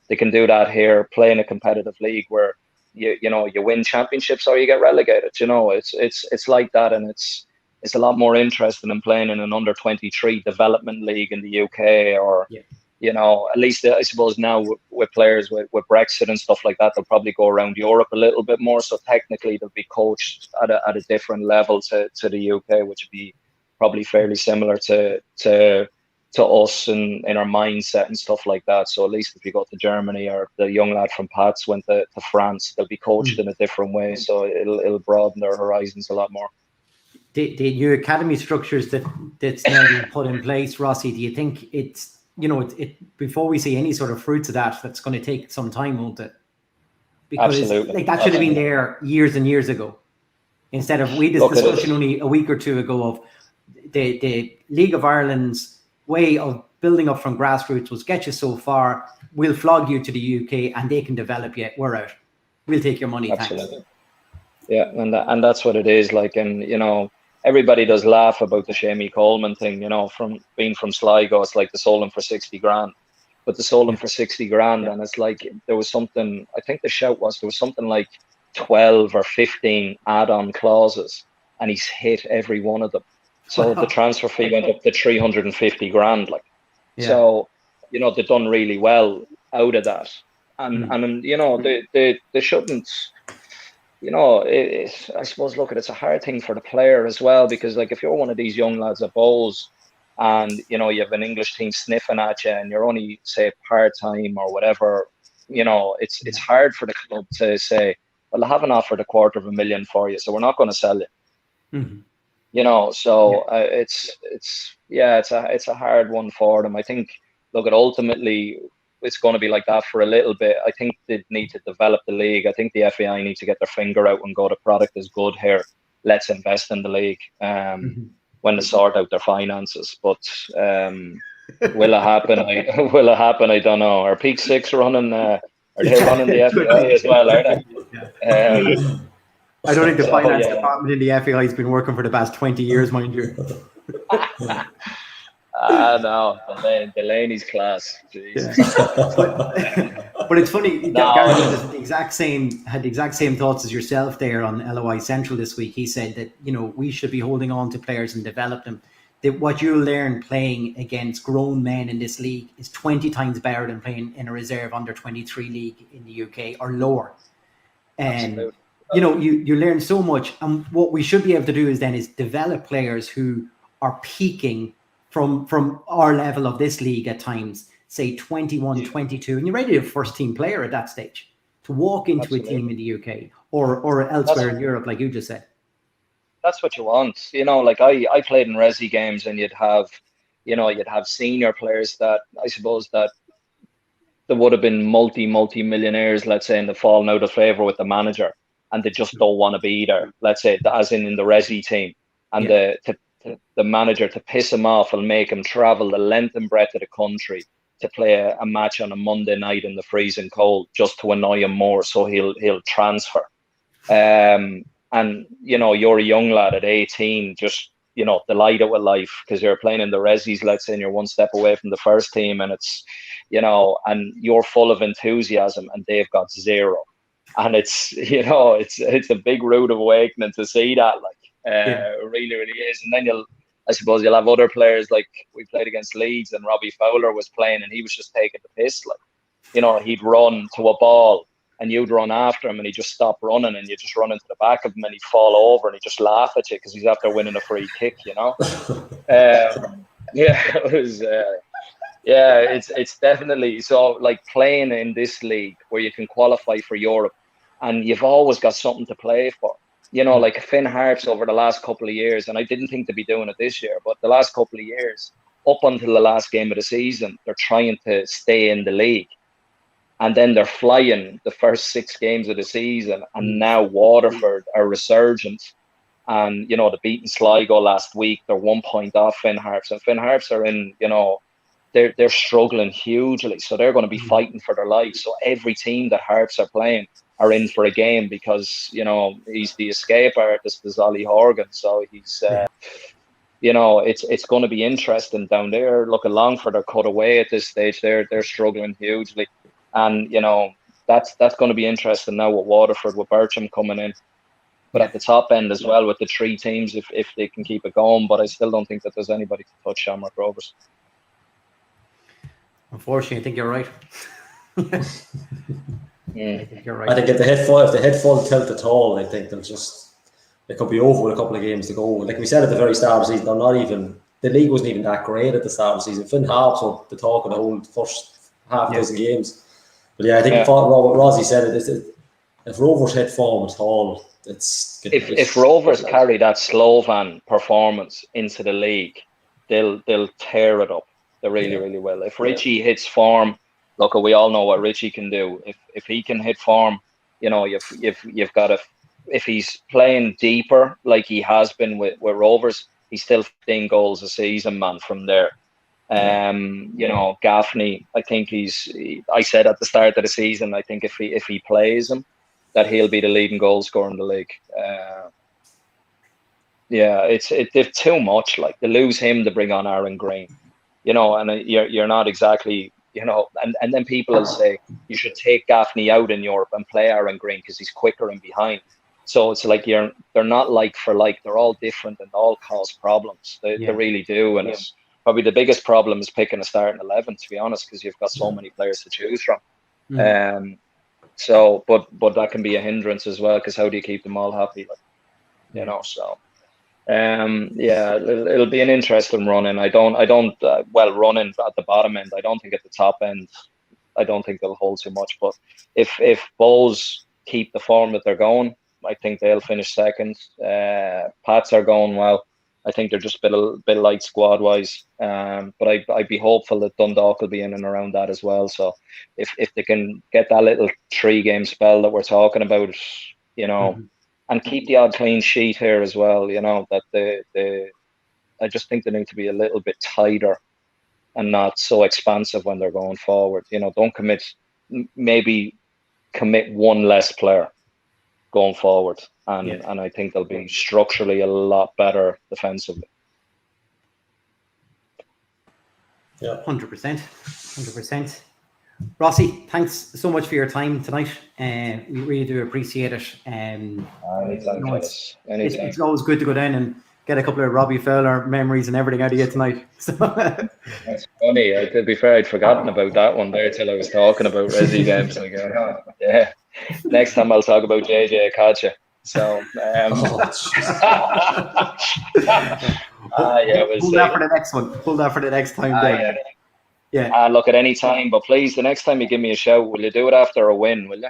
They can do that here, play in a competitive league where you win championships or you get relegated. It's like that, and it's a lot more interesting than playing in an under 23 development league in the UK or. Yeah. At least I suppose now with players with Brexit and stuff like that, they'll probably go around Europe a little bit more. So technically, they'll be coached at a different level to the UK, which would be probably fairly similar to us in our mindset and stuff like that. So at least if you go to Germany, or the young lad from Pats went to France, they'll be coached in a different way. So it'll broaden their horizons a lot more. The new academy structures that's now being put in place, Rossi, do you think it's before we see any sort of fruits of that's going to take some time, won't it? Because Absolutely. that should have been there years and years ago. Instead of we had this discussion only a week or two ago of the League of Ireland's way of building up from grassroots was get you so far, we'll flog you to the UK and they can develop you. We're out. We'll take your money. Absolutely. Thanks. Yeah, and that's what it is like, and everybody does laugh about the Shamie Coleman thing, from being from Sligo. It's like they sold him for 60 grand, but they sold him for 60 grand. And it's like, there was something, I think the shout was, there was something like 12 or 15 add-on clauses, and he's hit every one of them. So the transfer fee went up to 350 grand. So, they've done really well out of that. And they shouldn't, I suppose, it's a hard thing for the player as well, because if you're one of these young lads at Bowes and, you have an English team sniffing at you and you're only, say, part-time or whatever, it's hard for the club to say, well, I haven't offered $250,000 for you, so we're not going to sell you. Mm-hmm. So it's a hard one for them. I think, ultimately, it's going to be like that for a little bit. I think they need to develop the league. I think the FAI need to get their finger out and go, the product is good here. Let's invest in the league when they sort out their finances. But will it happen? Will it happen? I don't know. Are Peak Six running? Are they running the FAI as well? Are they? I don't think the finance department in the FAI has been working for the past 20 years, mind you. No, Delaney's class. Yeah. But it's funny. Gary had the exact same thoughts as yourself there on LOI Central this week. He said that we should be holding on to players and develop them. That what you learn playing against grown men in this league is 20 times better than playing in a reserve under 23 league in the UK or lower. And you learn so much. And what we should be able to do is develop players who are peaking from our level of this league at times, say 21, 22, and you're ready to be a first team player at that stage to walk into a team in the UK or elsewhere in Europe, like you just said. That's what you want. I played in resi games, and you'd have senior players that I suppose that there would have been multi-millionaires, let's say, and they've fallen out of favor with the manager, and they just don't want to be there. Let's say, as in the resi team, and the manager, to piss him off, will make him travel the length and breadth of the country to play a match on a Monday night in the freezing cold, just to annoy him more, so he'll transfer. And you're a young lad at 18, just delighted with life because you're playing in the resis, let's say, and you're one step away from the first team, and it's and you're full of enthusiasm, and they've got zero, and it's it's a big rude awakening to see that, it really, really is. And then you'll have other players, like we played against Leeds, and Robbie Fowler was playing, and he was just taking the piss. He'd run to a ball, and you'd run after him, and he'd just stop running, and you just run into the back of him, and he'd fall over, and he'd just laugh at you because he's after winning a free kick. It was. It's definitely so. Playing in this league where you can qualify for Europe, and you've always got something to play for. Like Finn Harps over the last couple of years, and I didn't think they'd be doing it this year, but the last couple of years, up until the last game of the season, they're trying to stay in the league. And then they're flying the first 6 games of the season, and now Waterford are resurgent. And, you know, the beaten Sligo last week, they're 1 point off Finn Harps. And Finn Harps are in, you know, they're struggling hugely. So they're going to be fighting for their lives. So every team that Harps are playing are in for a game because, you know, he's the escape artist, is Ollie Horgan. So he's, you know, it's going to be interesting down there. Look, Longford are cut away at this stage. They're struggling hugely. And, you know, that's going to be interesting now with Waterford, with Bircham coming in. But at the top end as well with the 3 teams, if they can keep it going. But I still don't think that there's anybody to touch Shamrock Rovers. Unfortunately, I think you're right. I think you're right. I think if the head fall tilt at all, I think they could be over with a couple of games to go. Like we said at the very start of the season, the league wasn't even that great at the start of the season. Finn Harps were the talk of the whole first half dozen games. But yeah, I think what Rossi said, if Rovers hit form at all, if Rovers carry that Slovan performance into the league, they'll tear it up. They really will. If Richie hits form, look, we all know what Richie can do. If he can hit form, you know, you've got to. If he's playing deeper like he has been with Rovers, he's still 15 goals a season, man. From there, you know, Gaffney. I think I said at the start of the season, I think if he plays him, that he'll be the leading goal scorer in the league. They're too much. Like, they lose him to bring on Aaron Green, you know, and you're not exactly, you know, and then people will say you should take Gaffney out in Europe and play Aaron Green because he's quicker and behind. So it's like they're not like for like. They're all different and all cause problems. They really do, and it's probably the biggest problem is picking a starting 11. To be honest, because you've got so many players to choose from. So, but that can be a hindrance as well, because how do you keep them all happy? Like, you know, so it'll be an interesting run. And I don't running at the bottom end. I don't think at the top end, I don't think they'll hold too much. But if Bowes keep the form that they're going, I think they'll finish second. Pats are going well. I think they're just a bit light squad wise. But I'd be hopeful that Dundalk will be in and around that as well. So if they can get that little 3-game spell that we're talking about, you know, and keep the odd clean sheet here as well, you know, that I just think they need to be a little bit tighter and not so expansive when they're going forward. You know, don't maybe commit one less player going forward, and I think they'll be structurally a lot better defensively. 100%. Rossi, thanks so much for your time tonight. We really do appreciate it. It's always good to go down and get a couple of Robbie Fowler memories and everything out of you tonight. So. That's funny. To be fair, I'd forgotten about that one there till I was talking about Resi games. Like, next time I'll talk about JJ Akacha. So, Pull that for the next one. Pull that for the next time. Yeah. Look, at any time, but please, the next time you give me a shout, will you do it after a win? Will you?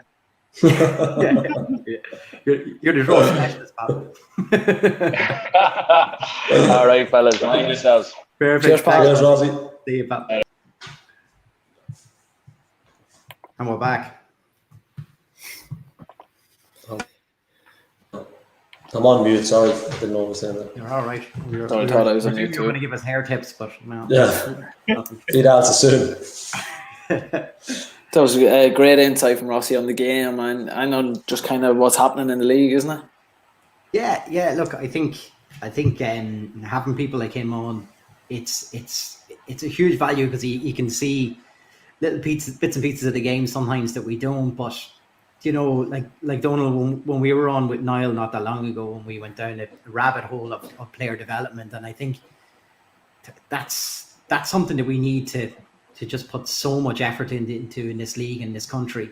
You're the draw specialist, pal. All right, fellas, mind yourselves. Perfect. Cheers, pal. Cheers, Rossi. See you, pal. And we're back. I'm on mute, sorry. I didn't know I was saying that. You're all right. I thought I was on mute too. You're going to give us hair tips, but no. Yeah. Feed out soon. That was a great insight from Rossi on the game, and I know just kind of what's happening in the league, isn't it? Yeah. Look, I think having people like him on, it's a huge value because he can see little bits and pieces of the game sometimes that we don't. But you know, like Donald, when we were on with Niall not that long ago, when we went down a rabbit hole of player development, and I think that's something that we need to just put so much effort into in this league, in this country,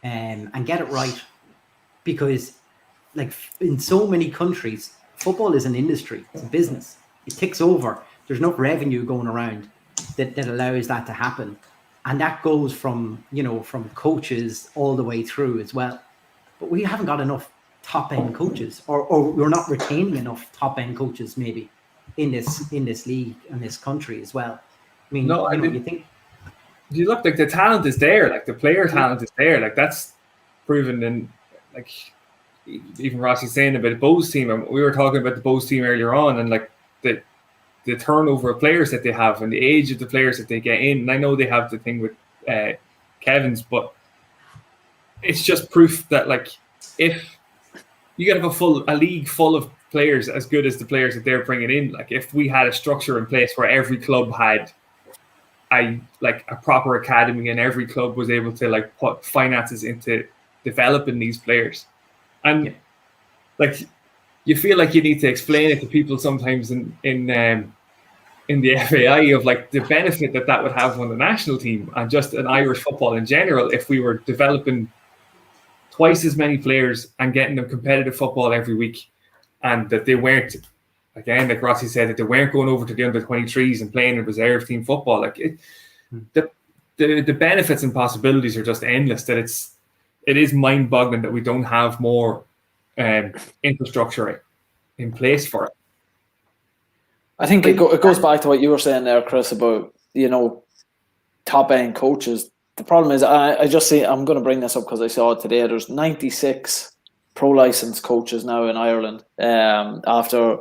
and get it right. Because like in so many countries, football is an industry, it's a business. It ticks over. There's enough revenue going around that allows that to happen. And that goes from coaches all the way through as well. But we haven't got enough top-end coaches, or we're not retaining enough top-end coaches maybe in this league and this country as well. I mean, you think... You look, like the talent is there, like the player talent is there, like that's proven in like even Rossi's saying about the Bows team, and we were talking about the Bows team earlier on, and like the turnover of players that they have and the age of the players that they get in. And I know they have the thing with Kevin's, but it's just proof that like if you get a league full of players as good as the players that they're bringing in, like if we had a structure in place where every club had a proper academy and every club was able to like put finances into developing these players, and like you feel like you need to explain it to people sometimes in the FAI of like the benefit that would have on the national team and just an Irish football in general if we were developing twice as many players and getting them competitive football every week, and that they weren't, again, like Rossi said, that they weren't going over to the under-23s and playing in reserve team football. Like the benefits and possibilities are just endless. That it is mind-boggling that we don't have more infrastructure in place for it. I think it goes back to what you were saying there, Chris, about, you know, top-end coaches. The problem is, I just see, I'm going to bring this up because I saw it today, there's 96 pro-licensed coaches now in Ireland after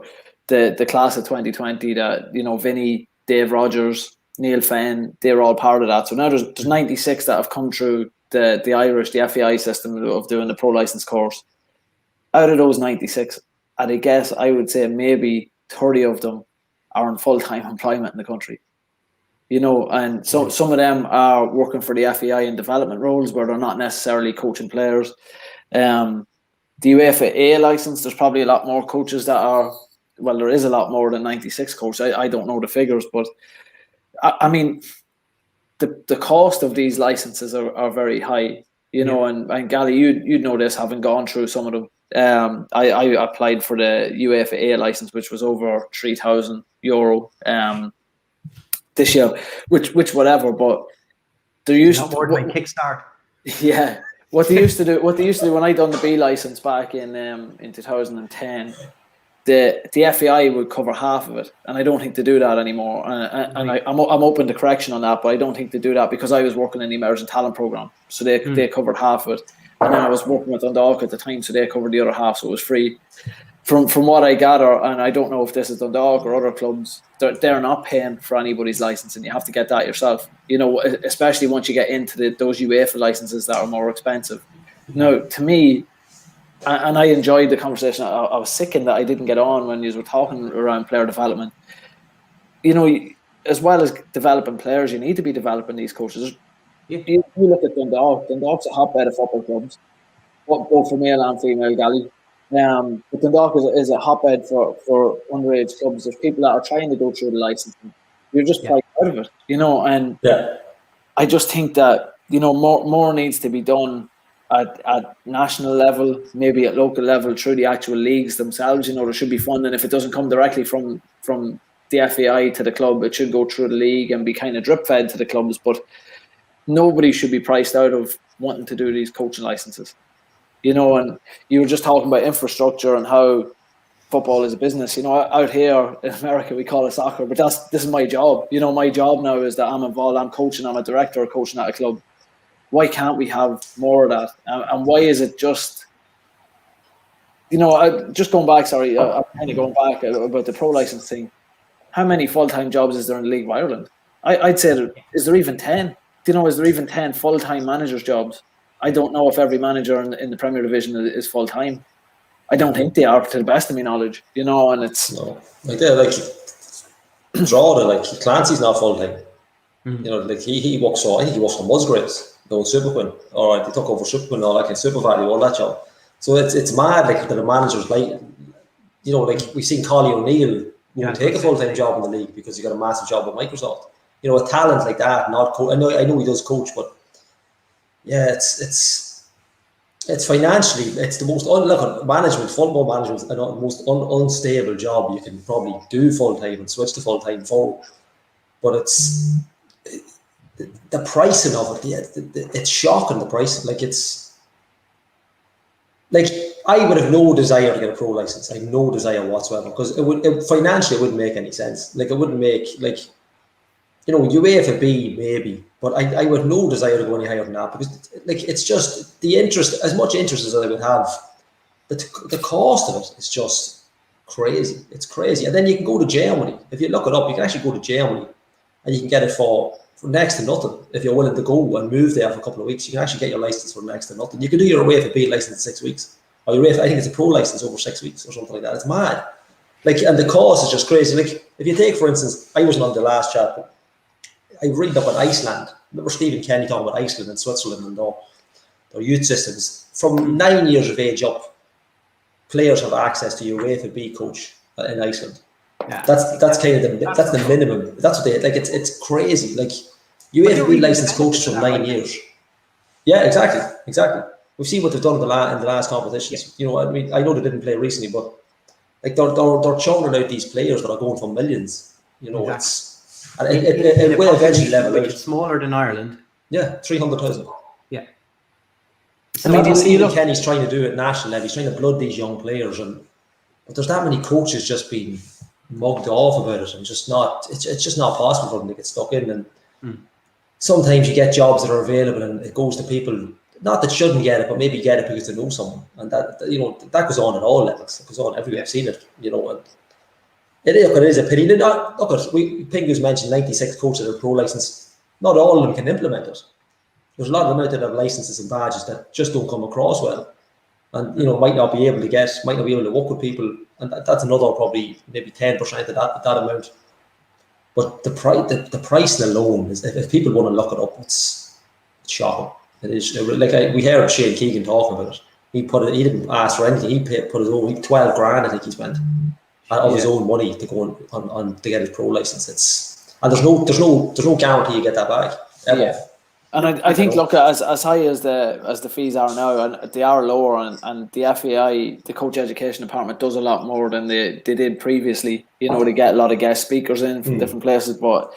the class of 2020 that, you know, Vinny, Dave Rogers, Neil Fenn, they're all part of that. So now there's 96 that have come through the Irish, the FAI system of doing the pro-license course. Out of those 96, I guess I would say maybe 30 of them are in full-time employment in the country. You know, and so some of them are working for the FAI in development roles where they're not necessarily coaching players. The UEFA A license, there's probably a lot more coaches that are, well, there is a lot more than 96 coaches. I don't know the figures, but I mean, the cost of these licenses are very high, you know, and Gally, you'd know this, having gone through some of them. I applied for the UEFA A license, which was over €3,000 this year, which whatever, but there used not more than my Kickstart. Yeah, what they used to do when I done the B license back in 2010, the FAI would cover half of it, and I don't think they do that anymore. And I'm open to correction on that, but I don't think they do that because I was working in the emerging talent program, so they covered half of it, and then I was working with Dundalk at the time, so they covered the other half, so it was free. From what I gather, and I don't know if this is Dundalk or other clubs, they're not paying for anybody's license, and you have to get that yourself. You know, especially once you get into those UEFA licenses that are more expensive. Now, to me, and I enjoyed the conversation. I was sickened that I didn't get on when you were talking around player development. You know, as well as developing players, you need to be developing these coaches. You look at Dundalk. Dundalk's a hotbed of football clubs, both for male and female, Gally. But Dundalk is a hotbed for underage clubs. There's people that are trying to go through the licensing. You're just quite out of it, you know. And I just think that, you know, more needs to be done at national level, maybe at local level, through the actual leagues themselves. You know, there should be funding. If it doesn't come directly from the FAI to the club, it should go through the league and be kind of drip fed to the clubs. But nobody should be priced out of wanting to do these coaching licenses. You know, and you were just talking about infrastructure and how football is a business. You know, out here in America, we call it soccer, but this is my job. You know, my job now is that I'm involved, I'm coaching, I'm a director of coaching at a club. Why can't we have more of that? And why is it just, you know, I'm kind of going back about the pro license thing. How many full-time jobs is there in the League of Ireland? I'd say, is there even 10? You know, is there even 10 full-time managers' jobs? I don't know if every manager in the Premier Division is full time. I don't think they are, to the best of my knowledge. You know, and it's Clancy's not full time. You know, like he works for, I think he works for Musgraves, Superquin. All right, they took over Superquin, all that kind of Super Value, all that job. So it's mad, like that the managers, like, you know, like we've seen Collie O'Neill won't take a full time job in the league because he got a massive job with Microsoft. You know, a talent like that, not I know he does coach, but yeah, it's financially, it's the most football management is the most unstable job you can probably do full time and switch to full time for. But it's the pricing of it. It's shocking, the price. Like I would have no desire to get a pro license. I have no desire whatsoever because financially it wouldn't make any sense. Like it wouldn't make, like, you know, UEFA B maybe, but I would have no desire to go any higher than that because, like, it's just the interest, as much interest as I would have the cost of it is just crazy. It's crazy. And then you can go to Germany. If you look it up, you can actually go to Germany and you can get it for next to nothing. If you're willing to go and move there for a couple of weeks, you can actually get your license for next to nothing. You can do your UEFA B license in 6 weeks. Or your UEFA, I think it's a pro license over 6 weeks or something like that. It's mad. Like, and the cost is just crazy. Like, if you take, for instance, I wasn't on the last chat, but I read up on Iceland. Remember Stephen Kenny talking about Iceland and Switzerland and their youth systems. From 9 years of age up, players have access to your UEFA B coach in Iceland. Yeah. That's kind of that's the minimum. That's what they like. It's crazy. Like, UEFA B licensed coaches from 9 years. Yeah, exactly. We've seen what they've done in the last competitions. You know, I mean, I know they didn't play recently, but like they're churning out these players that are going for millions. You know, exactly. it will eventually level out. It's smaller than Ireland. Yeah, 300,000. Yeah. I mean, Stephen Kenny's trying to do it national level. He's trying to blood these young players, but there's that many coaches just being mugged off about it, and just not. It's just not possible for them to get stuck in. And sometimes you get jobs that are available, and it goes to people not that shouldn't get it, but maybe get it because they know someone, and that goes on at all levels. It goes on everywhere. I've seen it, and it is a pity. Pingu's mentioned 96 coaches that are pro license. Not all of them can implement it. There's a lot of them out there that have licenses and badges that just don't come across well, and might not be able to work with people, and that's another probably maybe 10% of that amount. But the pricing alone is, if people want to look it up, it's shocking. It is like we heard Shane Keegan talking about it. He didn't ask for anything. He put his own 12 grand. I think he spent of his own money to go on to get his pro license. And there's no guarantee you get that back. Ever. Yeah. And I think, look, as high as the fees are now, and they are lower, and the FAI, the coach education department, does a lot more than they did previously. They get a lot of guest speakers in from different places, but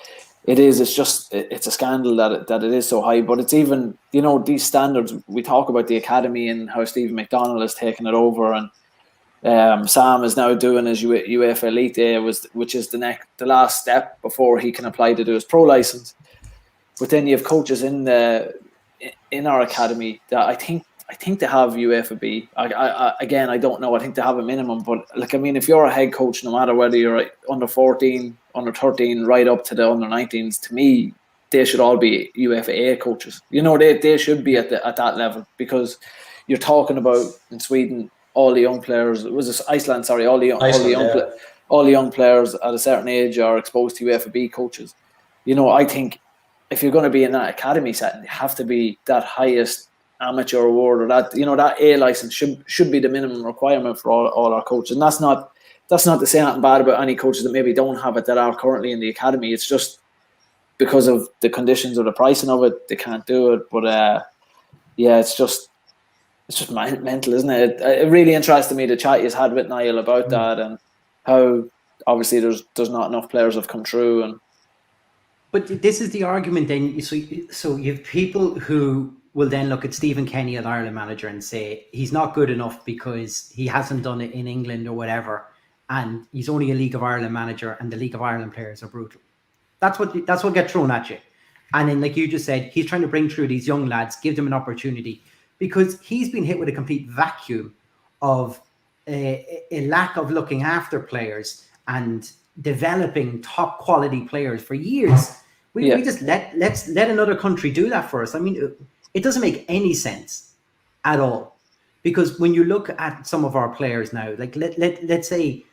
it's a scandal that it is so high. But it's even, these standards, we talk about the academy and how Stephen McDonnell has taken it over, and Sam is now doing his UEFA Elite A, which is the last step before he can apply to do his pro license. But then you have coaches in our academy that I think they have UEFA B. Again, I don't know. I think they have a minimum. But if you're a head coach, no matter whether you're under 14, under 13, right up to the under 19s, to me, they should all be UEFA A coaches. They should be at that level, because you're talking about in Sweden, all the young players. Was this Iceland? Sorry, all the young players at a certain age are exposed to UEFA B coaches. I think, if you're going to be in that academy setting, you have to be that highest amateur award, or that A license should be the minimum requirement for all our coaches. And that's not to say anything bad about any coaches that maybe don't have it, that are currently in the academy. It's just because of the conditions or the pricing of it, they can't do it. But it's just mental, isn't it? It really interested me, the chat you had with Niall about that, and how obviously there's not enough players have come through. But this is the argument then. So you have people who will then look at Stephen Kenny as Ireland manager and say he's not good enough because he hasn't done it in England or whatever, and he's only a League of Ireland manager, and the League of Ireland players are brutal. That's what gets thrown at you. And then, like you just said, he's trying to bring through these young lads, give them an opportunity, because he's been hit with a complete vacuum of a lack of looking after players and developing top quality players for years. We just let another country do that for us. I mean, it doesn't make any sense at all, because when you look at some of our players now, like let's say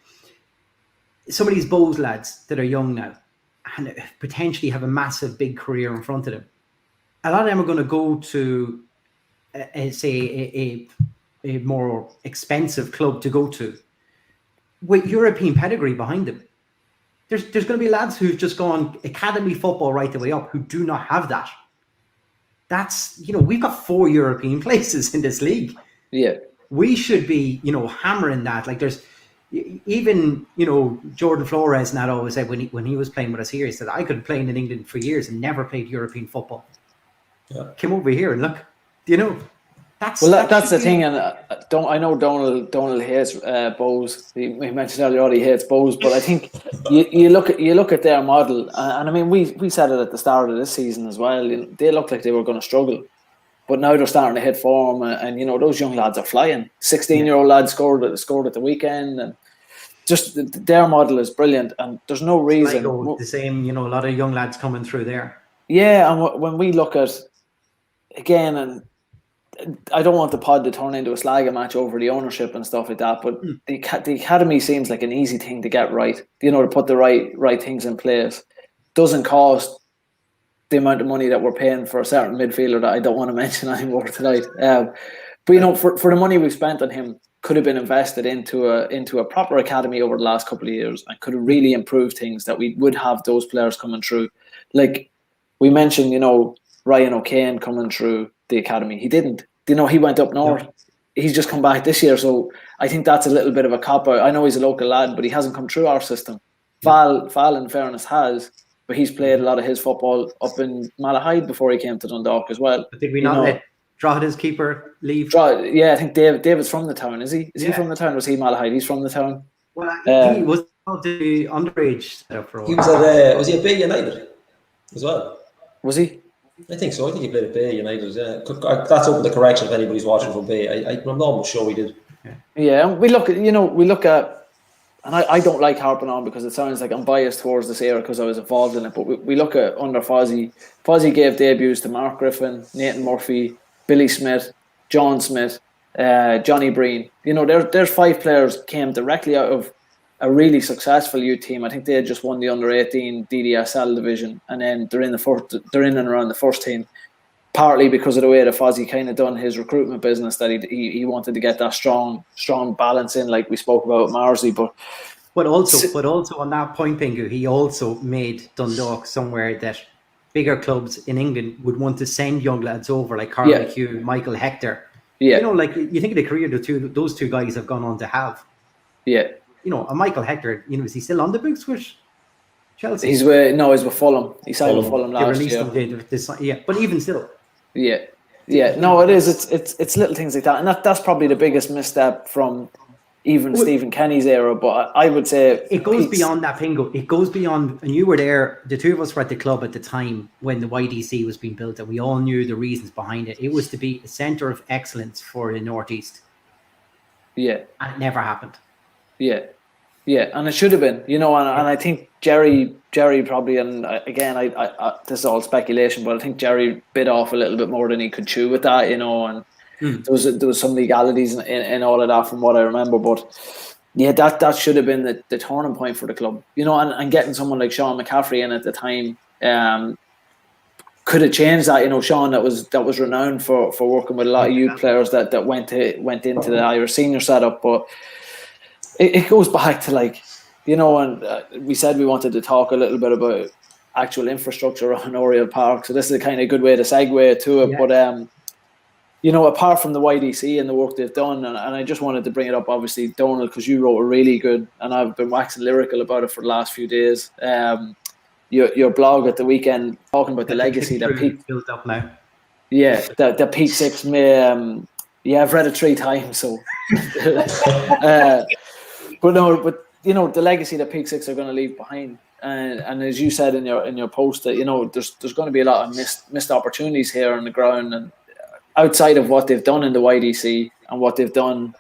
some of these Bows lads that are young now and potentially have a massive big career in front of them, a lot of them are going to go to a more expensive club to go to with European pedigree behind them. There's going to be lads who've just gone academy football right the way up who do not have that. That's, we've got 4 European places in this league. Yeah. We should be, hammering that. Like, there's even, Jordan Flores and that always said when he was playing with us here, he said, I could have played in England for years and never played European football. Yeah. Came over here and look, that's the thing, and I know Donald hates Bows. He mentioned earlier he hates Bows, but I think you look at their model, and I mean we said it at the start of this season as well. They looked like they were going to struggle, But now they're starting to hit form, and you know those young lads are flying. 16-year-old lads scored at the weekend, and just their model is brilliant. And there's no reason. Sligo, the same, you know, a lot of young lads coming through there. Yeah, and when we look at again, and I don't want the pod to turn into a slagging match over the ownership and stuff like that, but the academy seems like an easy thing to get right. You know, to put the right things in place. Doesn't cost the amount of money that we're paying for a certain midfielder that I don't want to mention anymore tonight. But you know, for the money we've spent on him, could have been invested into a proper academy over the last couple of years, and could have really improved things that we would have those players coming through. Like we mentioned, you know, Ryan O'Kane coming through the academy. He didn't. You know, he went up north. Yeah. He's just come back this year, so I think that's a little bit of a cop out. I know he's a local lad, but he hasn't come through our system. Yeah. Val, in fairness, has. But he's played a lot of his football up in Malahide before he came to Dundalk as well. But did we not let Drogheda's keeper leave? Yeah, I think David's from the town, is he? Is he from the town or is he Malahide? He's from the town. Well, he was the underage setup for a while. He was was he at Bay United as well? Was he? I think so. I think he played at Bay United. That's open to correction if anybody's watching from Bay. I'm almost sure he did. Yeah, and we look at, and I don't like harping on because it sounds like I'm biased towards this era because I was involved in it, but we look at under Fozzie. Fozzie gave debuts to Mark Griffin, Nathan Murphy, Billy Smith, John Smith, Johnny Breen. You know, there's 5 players came directly out of a really successful youth team. I think they had just won the under-18 DDSL division, and then they're in and around the first team, partly because of the way that Fozzie kind of done his recruitment business, that he wanted to get that strong balance in, like we spoke about Marsley. But also on that point, Pingu, he also made Dundalk somewhere that bigger clubs in England would want to send young lads over, like Carl McHugh, Michael Hector. Yeah. You know, like you think of the career those two guys have gone on to have. Yeah. You know, a Michael Hector, you know, is he still on the books with Chelsea? He's with Fulham. He signed with Fulham last year. But even still. Yeah. No, it is. It's little things like that, and that's probably the biggest misstep from even Stephen Kenny's era. But I would say it goes beyond that, Pingo. It goes beyond, and you were there. The two of us were at the club at the time when the YDC was being built, and we all knew the reasons behind it. It was to be a centre of excellence for the Northeast. Yeah, and it never happened. Yeah, and it should have been, you know, and I think Jerry probably, and again, I this is all speculation, but I think Jerry bit off a little bit more than he could chew with that, you know, and there was some legalities in all of that from what I remember, but yeah, that should have been the turning point for the club, you know, and getting someone like Sean McCaffrey in at the time could have changed that, you know. Sean that was renowned for working with a lot of youth players that went into the Irish senior setup, but it goes back to, like, you know, and we said we wanted to talk a little bit about actual infrastructure on Oriel Park, so this is a kind of good way to segue to it. But you know, apart from the YDC and the work they've done, and I just wanted to bring it up, obviously, Donald, because you wrote a really good, and I've been waxing lyrical about it for the last few days. Your blog at the weekend talking about the legacy that Peak built up now. Yeah, the Peak Six may. I've read it 3 times, so. But you know, the legacy that Peak Six are going to leave behind, and as you said in your post, that, you know, there's going to be a lot of missed opportunities here on the ground, and outside of what they've done in the YDC and what they've done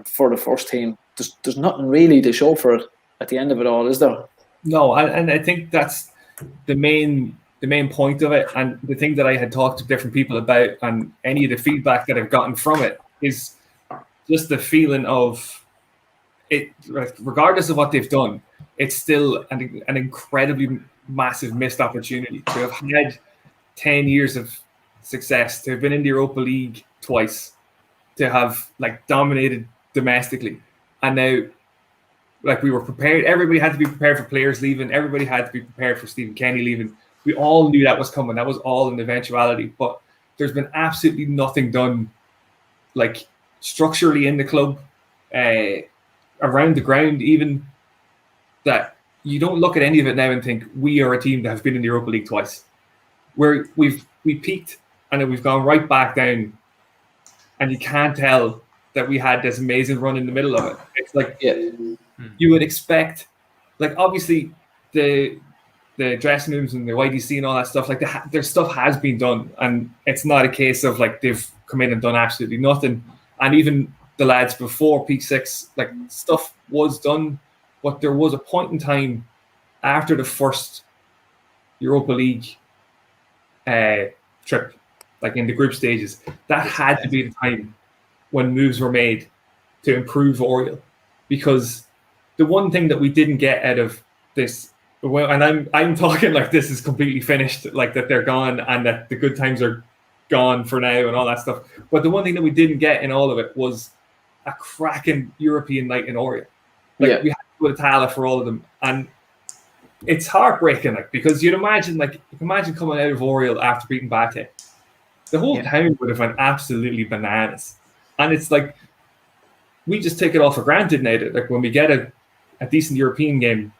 for the first team, there's nothing really to show for it at the end of it all, is there? No, and I think that's the main point of it, and the thing that I had talked to different people about, and any of the feedback that I've gotten from it is just the feeling of it, regardless of what they've done, it's still an incredibly massive missed opportunity to have had 10 years of success, to have been in the Europa League twice, to have, like, dominated domestically, and now, like, we were prepared. Everybody had to be prepared for players leaving. Everybody had to be prepared for Stephen Kenny leaving. We all knew that was coming. That was all an eventuality. But there's been absolutely nothing done, like, structurally in the club, around the ground, even, that you don't look at any of it now and think we are a team that has been in the Europa League twice. We peaked and then we've gone right back down, and you can't tell that we had this amazing run in the middle of it. It's like, you would expect, like, obviously the the dressing rooms and the YDC and all that stuff, like their stuff has been done, and it's not a case of like they've come in and done absolutely nothing. And even the lads before P6, like stuff was done, but there was a point in time after the first Europa League trip, like in the group stages, that had to be the time when moves were made to improve Oriel, because the one thing that we didn't get out of this, well, and I'm talking like this is completely finished, like that they're gone and that the good times are gone for now and all that stuff. But the one thing that we didn't get in all of it was a cracking European night in Oriel. Like we had to go to Tala for all of them, and it's heartbreaking. Like, because you can imagine coming out of Oriel after beating Bate, the whole town would have went absolutely bananas. And it's like we just take it all for granted now. That like when we get a decent European game,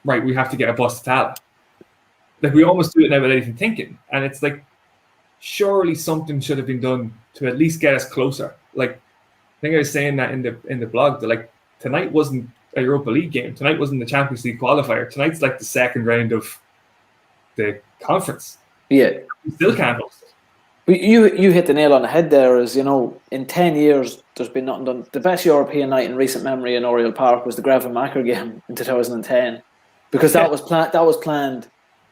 right, we have to get a bus to Tala. Like we almost do it now without even thinking, and it's like surely something should have been done to at least get us closer. Like I think I was saying that in the blog that like tonight wasn't a Europa League game. Tonight wasn't the Champions League qualifier. Tonight's like the second round of the conference. Yeah, we still can't host it. But you hit the nail on the head there. Is, you know, in 10 years there's been nothing done. The best European night in recent memory in Oriel Park was the Gravenmacher game in 2010, because that was planned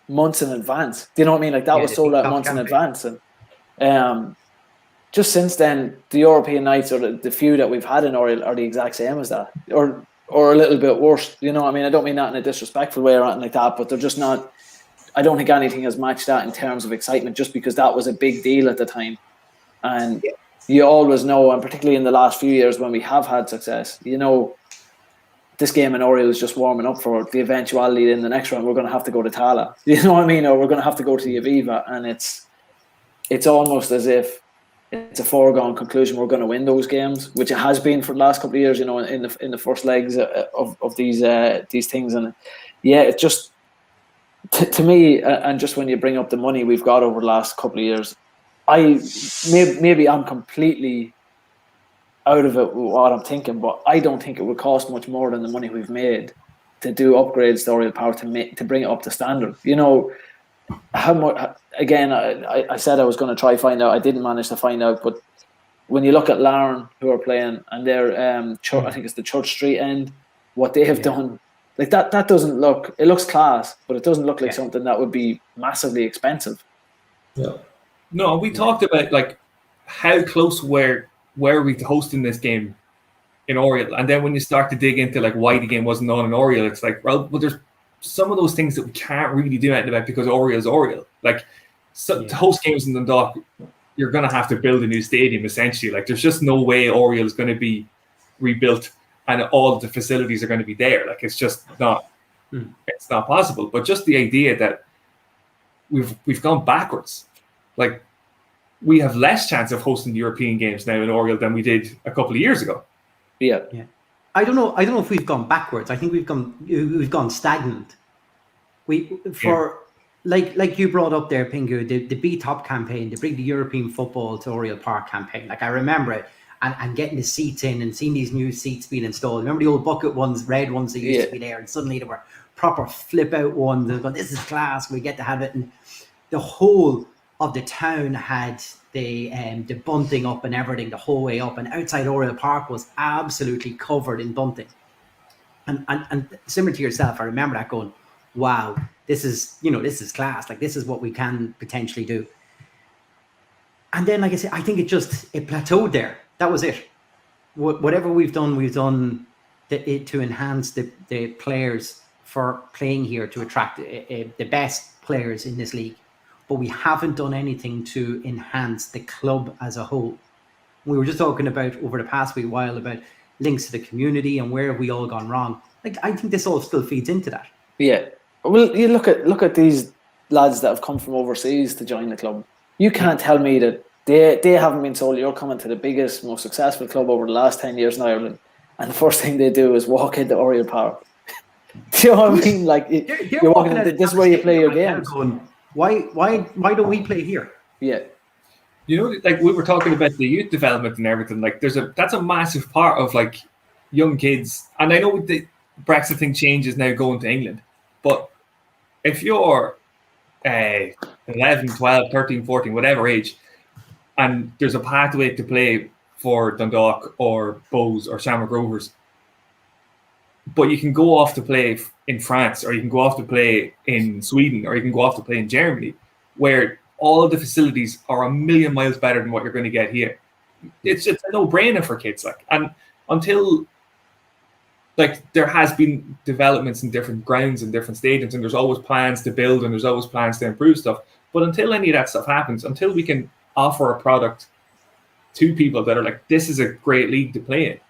months in advance. Do you know what I mean? Like that was sold out months in advance, and just since then the European nights, or the few that we've had in Oriel, are the exact same as that, or a little bit worse. You know what I mean? I don't mean that in a disrespectful way or anything like that, but they're just not. I don't think anything has matched that in terms of excitement, just because that was a big deal at the time. And you always know, and particularly in the last few years when we have had success, you know, this game in Oriel is just warming up for the eventuality in the next round. We're going to have to go to Tala, you know what I mean? Or we're going to have to go to the Aviva, and it's almost as if it's a foregone conclusion we're going to win those games, which it has been for the last couple of years, you know, in the first legs of these things. And yeah, it just, to me, and just when you bring up the money we've got over the last couple of years, maybe I'm completely out of it with what I'm thinking, but I don't think it would cost much more than the money we've made to do upgrades to Oriel Power to bring it up to standard. You know, how much? Again, I said I was going to try find out. I didn't manage to find out, but when you look at Larne, who are playing, and their I think it's the Church Street end, what they have done. Like that doesn't look. It looks class, but it doesn't look like something that would be massively expensive. Yeah. No, we talked about like how close were we to hosting this game in Oriel, and then when you start to dig into like why the game wasn't on in Oriel, it's like, well, there's some of those things that we can't really do anything about because Oriel is Oriel. Like to host games in Dundalk, you're going to have to build a new stadium essentially. Like there's just no way Oriel is going to be rebuilt and all the facilities are going to be there. Like it's just not, it's not possible. But just the idea that we've gone backwards. Like we have less chance of hosting the European games now in Oriel than we did a couple of years ago. Yeah. I don't know if we've gone backwards. I think we've gone stagnant. Like you brought up there, Pingu, the B Top campaign, to bring the European football to Oriel Park campaign. Like I remember it. And getting the seats in and seeing these new seats being installed. Remember the old bucket ones, red ones that used to be there, and suddenly they were proper flip out ones. They're going, this is class. We get to have it. And the whole of the town had the bunting up and everything the whole way up. And outside Oriel Park was absolutely covered in bunting. And similar to yourself, I remember that going, wow, this is class. Like this is what we can potentially do. And then, like I said, I think it plateaued there. That was it. Whatever we've done to enhance the players for playing here, to attract the best players in this league. But we haven't done anything to enhance the club as a whole. We were just talking about over the past wee while about links to the community and where have we all gone wrong. Like I think this all still feeds into that. Yeah. Well, you look at these lads that have come from overseas to join the club. You can't tell me that they haven't been told you're coming to the biggest, most successful club over the last 10 years in Ireland, and the first thing they do is walk into Oriel Park. Do you know what I mean? Like you're walking into, this is where you play your games. Going, why don't we play here? Yeah. You know, like we were talking about the youth development and everything. Like that's a massive part of like young kids. And I know the Brexit thing changes now going to England, but if you're 11, 12, 13, 14, whatever age, and there's a pathway to play for Dundalk or Bows or Shamrock Rovers, but you can go off to play in France, or you can go off to play in Sweden, or you can go off to play in Germany, where all of the facilities are a million miles better than what you're going to get here. It's a no-brainer for kids. And until there has been developments in different grounds and different stadiums, and there's always plans to build and there's always plans to improve stuff. But until any of that stuff happens, until we can offer a product to people that are like, this is a great league to play in,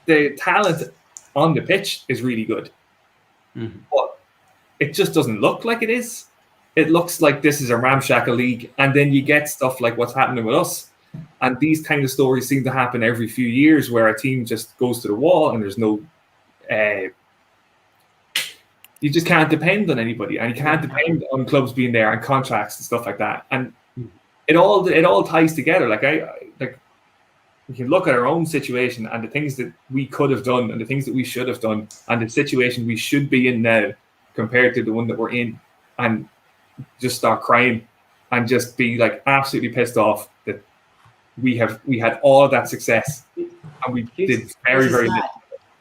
the talent on the pitch is really good, but it just doesn't look like it is. It looks like this is a ramshackle league, and then you get stuff like what's happening with us. And these kind of stories seem to happen every few years, where a team just goes to the wall and there's no, you just can't depend on anybody, and you can't depend on clubs being there and contracts and stuff like that. And it all ties together. We can look at our own situation and the things that we could have done and the things that we should have done and the situation we should be in now compared to the one that we're in, and just start crying and just be absolutely pissed off that we had all of that success and we did very, very little.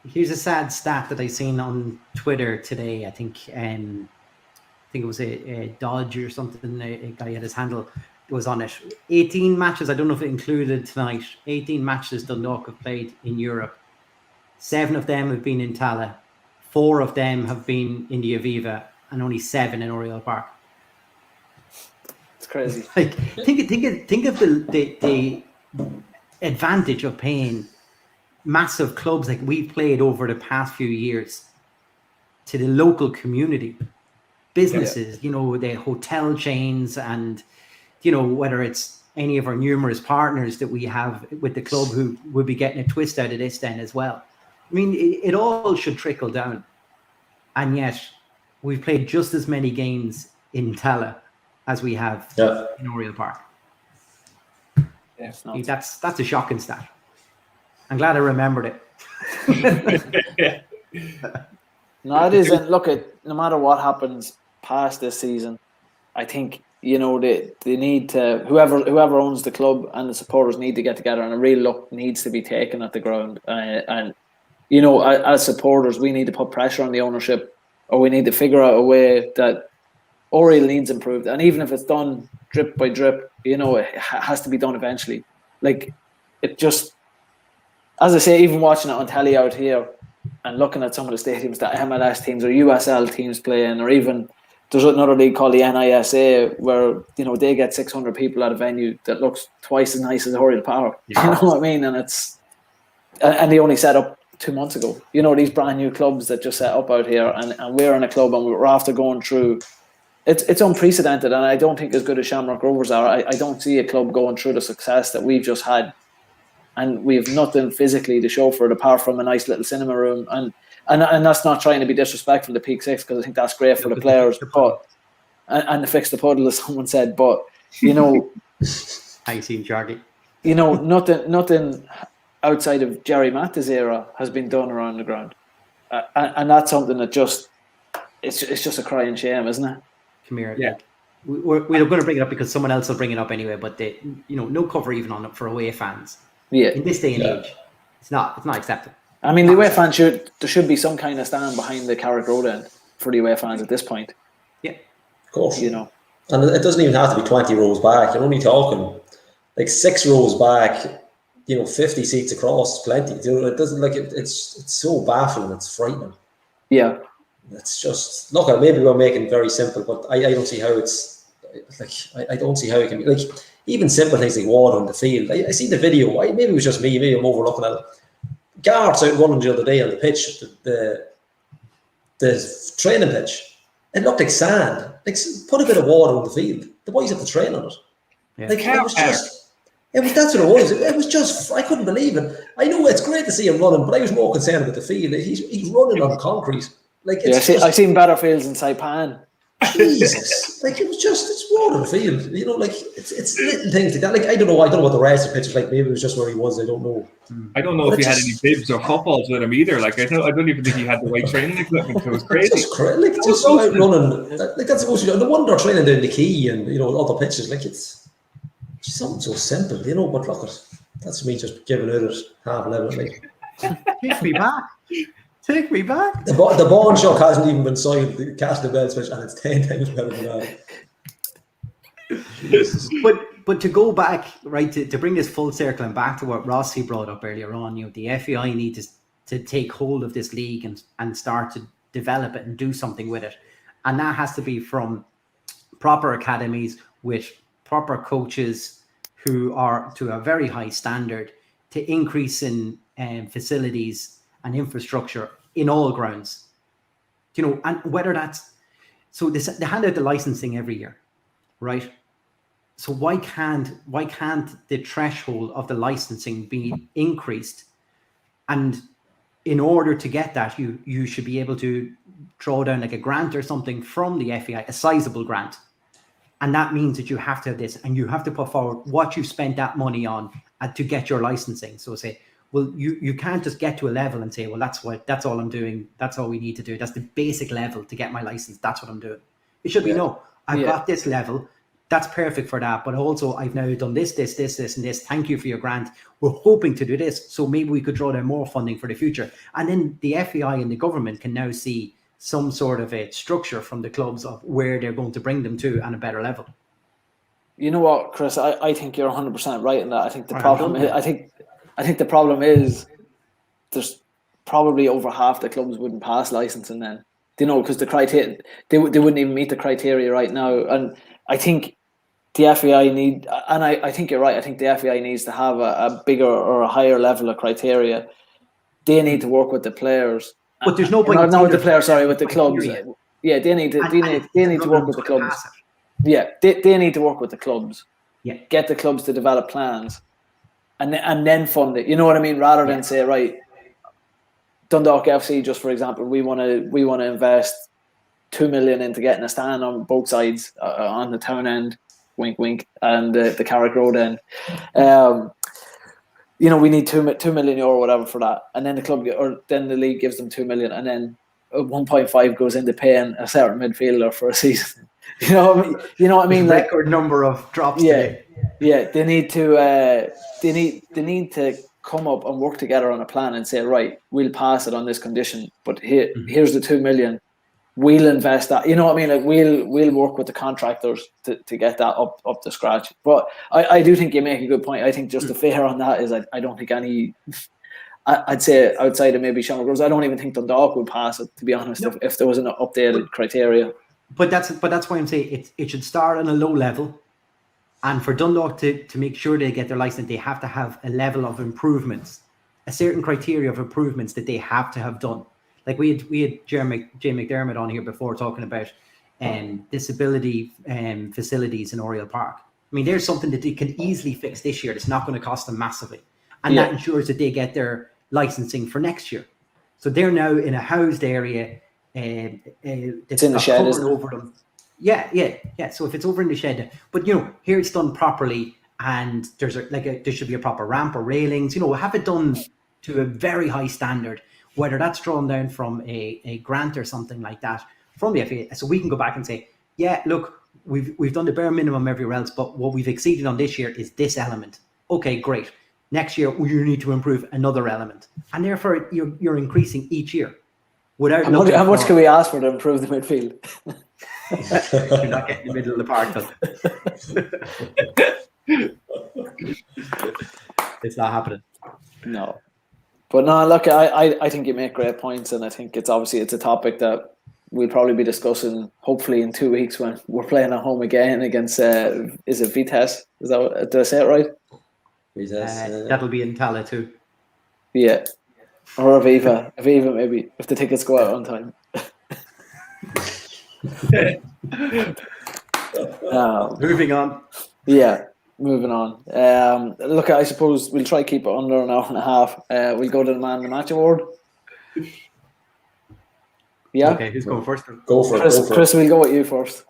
Here's a sad stat that I seen on Twitter today. I think it was a Dodge or something. A guy had his handle was on it. 18 matches. I don't know if it included tonight. 18 matches Dundalk have played in Europe. 7 of them have been in Tallinn. 4 of them have been in the Aviva, and only 7 in Oriel Park. It's crazy. Think of the advantage of paying massive clubs like we've played over the past few years to the local community, businesses, the hotel chains, and whether it's any of our numerous partners that we have with the club who would be getting a twist out of this then as well. I mean, it all should trickle down. And yet we've played just as many games in Tallinn as we have in Oriel Park. Yeah, that's a shocking stat. I'm glad I remembered it. No, it is. And look, no matter what happens past this season, I think they need to, whoever owns the club and the supporters need to get together, and a real look needs to be taken at the ground. And as supporters, we need to put pressure on the ownership, or we need to figure out a way that Oriel needs improved. And even if it's done drip by drip, it has to be done eventually. It just, as I say, even watching it on telly out here and looking at some of the stadiums that MLS teams or USL teams play in, or even there's another league called the NISA where they get 600 people at a venue that looks twice as nice as Oriel Park. You know what I mean? And they only set up 2 months ago. These brand new clubs that just set up out here, and we're in a club and we're after going through. It's unprecedented, and I don't think as good as Shamrock Rovers are. I don't see a club going through the success that we've just had, and we have nothing physically to show for it apart from a nice little cinema room. And that's not trying to be disrespectful to Peak Six, because I think that's great for the players, but and to fix the puddle, as someone said. But I seen Jardy. Nothing outside of Jerry Matta's era has been done around the ground, and that's something that it's just a crying shame, isn't it? Come here. Yeah. We're going to bring it up because someone else will bring it up anyway. But no cover even on it for away fans. Yeah. In this day and age, it's not acceptable. I mean, the away fans there should be some kind of stand behind the Carrick Road end for the away fans at this point. Yeah, of course. And it doesn't even have to be 20 rows back. You're only talking 6 rows back. 50 seats across is plenty. It doesn't it's so baffling. It's frightening. Yeah. It's just, look, maybe we're making it very simple, but I don't see how it's I don't see how it can be even simple things like water on the field. I see the video. Maybe it was just me. Maybe I'm overlooking at it. Guards out running the other day on the pitch, the training pitch. It looked like sand. Put a bit of water on the field. The boys have to train on it. Yeah. It was just. That's what it was. It was just, I couldn't believe it. I know it's great to see him running, but I was more concerned with the field. He's running on concrete. I've seen better fields in Saipan. Jesus, like it's water the field, you know, like it's little things like that. Like I don't know what the rest of the pitch is like. Maybe it was just where he was. I don't know. I don't know But if he had just, any bibs or footballs with him either. Like I don't even think he had the right training equipment. It was crazy. Just out running. Like that's supposed to be. No wonder training down the key and other pitches. Like it's something so simple, you know. But look, that's me just giving out at half level. Like Take me back. Take me back. the ball shock hasn't even been signed. The cast of bell switch, and it's 10 times better than that. Jesus. But to go back, right, to bring this full circle and back to what Rossi brought up earlier on, the FAI need to take hold of this league and start to develop it and do something with it. And that has to be from proper academies with proper coaches who are to a very high standard, to increase in facilities and infrastructure in all grounds. And whether that's... So they hand out the licensing every year, right? So why can't the threshold of the licensing be increased? And in order to get that, you should be able to draw down like a grant or something from the FAI, a sizable grant. And that means that you have to have this, and you have to put forward what you spent that money on to get your licensing. So say, well, you can't just get to a level and say, well, that's all I'm doing. That's all we need to do. That's the basic level to get my license. That's what I'm doing. It should be, no, I've got this level. That's perfect for that. But also I've now done this, and this. Thank you for your grant. We're hoping to do this. So maybe we could draw down more funding for the future. And then the FAI and the government can now see some sort of a structure from the clubs of where they're going to bring them to and a better level. You know what, Chris? I think you're 100% right in that. I think the problem is, I think the problem is there's probably over half the clubs wouldn't pass licensing then. Because the criteria, they wouldn't even meet the criteria right now. And I think the FAI I think you're right. I think the FAI needs to have a bigger or a higher level of criteria. They need to work with the players. But there's no point. Not with the players, sorry, with the clubs. Yeah, they need to work with the clubs. Yeah, they need to work with the clubs. Yeah, get the clubs to develop plans, and then fund it. You know what I mean? Rather than say, right, Dundalk FC, just for example, we want to invest $2 million into getting a stand on both sides, on the town end, wink wink, and the Carrick Road end. We need €2 million or whatever for that, and then then the league gives them $2 million, and then 1.5 goes into paying a certain midfielder for a season. You know what I mean? Like, record number of drops. Yeah, they need to come up and work together on a plan and say, right, we'll pass it on this condition, but here's the $2 million. We'll invest that. You know what I mean? Like we'll work with the contractors to get that up to scratch. But I do think you make a good point. I think just the fair on that is I don't think any. I'd say outside of maybe Shamrock Rovers, I don't even think Dundalk would pass it, to be honest, if there was an updated criteria. But that's why I'm saying it should start on a low level, and for Dundalk to make sure they get their license, they have to have a level of improvements, a certain criteria of improvements that they have to have done. Like we had Jay McDermott on here before talking about disability facilities in Oriel Park. I mean, there's something that they can easily fix this year. It's not going to cost them massively, and that ensures that they get their licensing for next year. So they're now in a housed area. It's in the shed, isn't it? Over them. Yeah. So if it's over in the shed, but here it's done properly, and there should be a proper ramp or railings. Have it done to a very high standard. Whether that's drawn down from a grant or something like that from the FA, so we can go back and say, yeah, look, we've done the bare minimum everywhere else, but what we've exceeded on this year is this element. Okay, great. Next year you need to improve another element, and therefore you're increasing each year. How much can we ask for to improve the midfield? You're not getting in the middle of the park, though. It's not happening. No. But no, look, I think you make great points, and I think it's a topic that we'll probably be discussing hopefully in 2 weeks when we're playing at home again against is it Vitesse? Did I say it right? Vitesse. That'll be in Tallinn too. Yeah. Or Aviva maybe, if the tickets go out on time. Moving on. Yeah, moving on. Look, I suppose we'll try to keep it under an hour and a half. We'll go to the Man of the Match award. Yeah. Okay, who's going first? Go for it. Chris, Go for Chris, it. we'll go with you first.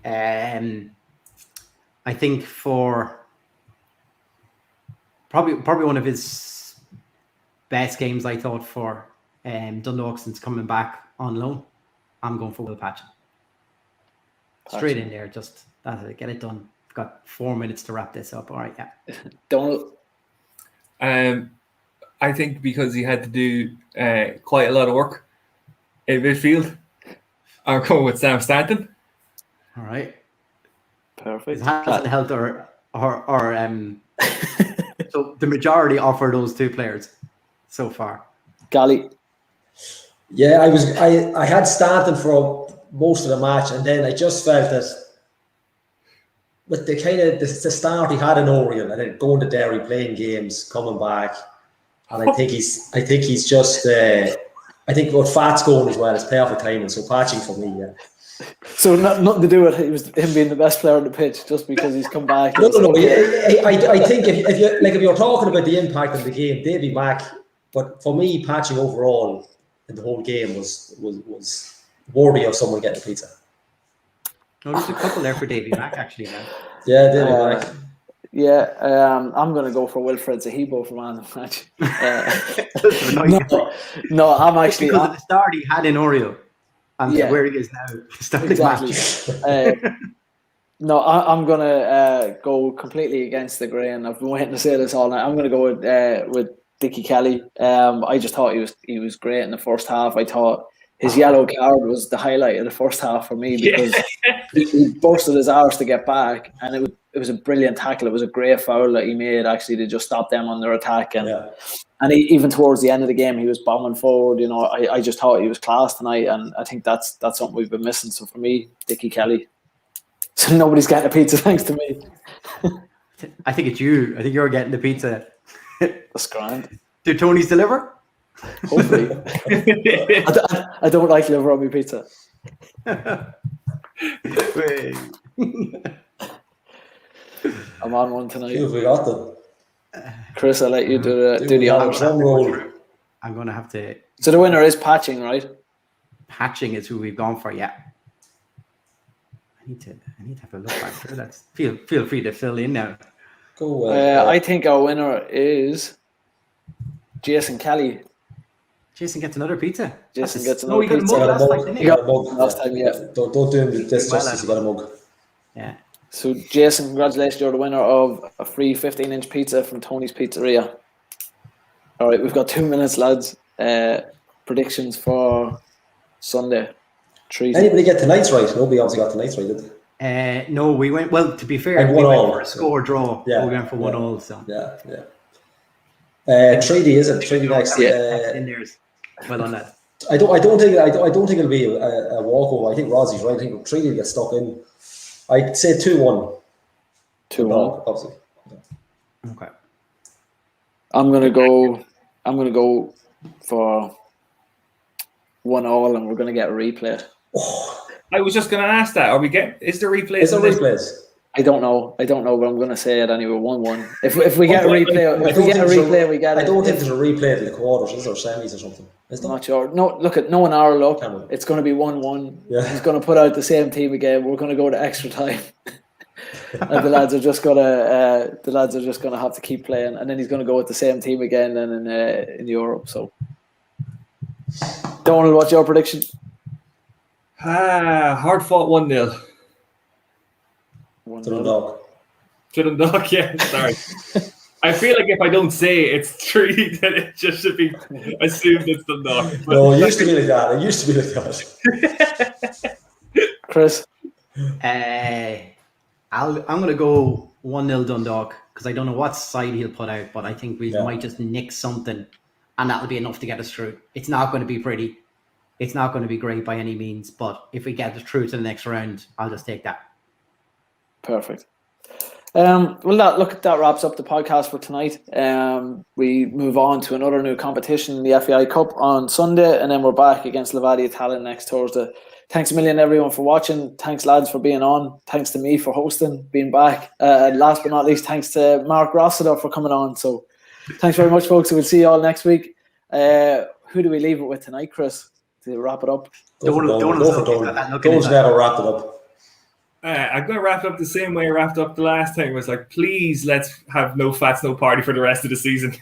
I think for probably one of his best games, I thought, for Dundalk since coming back on loan, I'm going for Will Patchen. Straight in there, just that's it, get it done. I've got 4 minutes to wrap this up. All right, yeah. Donald. I think because he had to do quite a lot of work in midfield, I'm going with Sam Stanton. All right. Perfect. It hasn't helped or so the majority offer those two players so far. Gally. Yeah, I had Stanton for most of the match, and then I just felt that with the kind of the start he had in Oriel, and then going to Derry, playing games, coming back, and I think he's just I think what Fat's going as well is perfect timing. So patching for me, yeah. So nothing to do with him being the best player on the pitch, just because he's come back. No. I think if you're talking about the impact of the game, they'd be back. But for me, patching overall in the whole game was worthy of someone getting a pizza. No, there's a couple there for Davy Mack actually now. Yeah, Davy Mack. Yeah, I'm going to go for Wilfred Zahibo for man of the match. No, I'm actually because at the start he had in Oreo, and where he is now, starting exactly. match. No, I'm going to go completely against the grain. I've been waiting to say this all night. I'm going to go with Dickie Kelly. I just thought he was great in the first half. I thought his yellow card was the highlight of the first half for me because he busted his arse to get back, and it was a brilliant tackle. It was a great foul that he made actually to just stop them on their attack, and even towards the end of the game he was bombing forward. You know, I just thought he was class tonight, and I think that's something we've been missing. So for me, Dickie Kelly. So nobody's getting a pizza thanks to me. I think it's you. I think you're getting the pizza. That's grand. Do Tony's deliver? Hopefully. I don't like liver on my pizza. I'm on one tonight. Who have we got them? Chris, I'll let you do the honors. I'm going to have to. So the winner is Patching, right? Patching is who we've gone for, yeah. I need to have a look back through that. Feel free to fill in now. Go. I think our winner is Jason Kelly. Jason gets another pizza. Jason gets another pizza. He got a mug. He got a mug last time, yeah. Don't do him this justice. He got a mug. Yeah. So Jason, congratulations! You're the winner of a free 15-inch pizza from Tony's Pizzeria. All right, we've got 2 minutes, lads. Predictions for Sunday. Anybody get tonight's right? Nobody obviously got tonight's right, did they? No, we went. Well, to be fair, we went for a score draw. Yeah, we went for 1-1. So yeah. 3D is it? 3D next. Yeah. In there. Well on that. I don't think it'll be a walkover. I think Rozzie's right. I think 3D will get stuck in. I'd say 2-1. 2-1. Obviously. Yeah. Okay. I'm gonna go for 1-1, and we're gonna get a replay. I was just going to ask that. Is there replays? Is there replays? I don't know, but I'm going to say it anyway. 1-1. If we get a replay, we get it. I don't think there's a replay in the quarters, is there, semis or something? I'm not sure. No, look at no one hour look. It's going to be 1-1. Yeah. He's going to put out the same team again. We're going to go to extra time, and the lads are just going to have to keep playing, and then he's going to go with the same team again. Then in Europe. So, Donald, what's your prediction? Hard fought 1-0. To Dundalk, yeah. Sorry. I feel like if I don't say it's 3, then it just should be assumed it's Dundalk. No, it used to be like that. Chris? I'm going to go 1-0 Dundalk because I don't know what side he'll put out, but I think we might just nick something and that'll be enough to get us through. It's not going to be pretty. It's not going to be great by any means, but if we get through to the next round, I'll just take that. Perfect. That wraps up the podcast for tonight. We move on to another new competition in the FAI Cup on Sunday, and then we're back against Levadia Tallinn next Thursday. Thanks a million, everyone, for watching. Thanks, lads, for being on. Thanks to me for hosting, being back. And last but not least, thanks to Mark Rossiter for coming on. So thanks very much, folks. We'll see you all next week. Who do we leave it with tonight, Chris? to wrap it up? Go for Dolan. Donald's Dolan's never wrapped it up. I'm going to wrap it up the same way I wrapped up the last time. It was like, please, let's have no fats, no party for the rest of the season.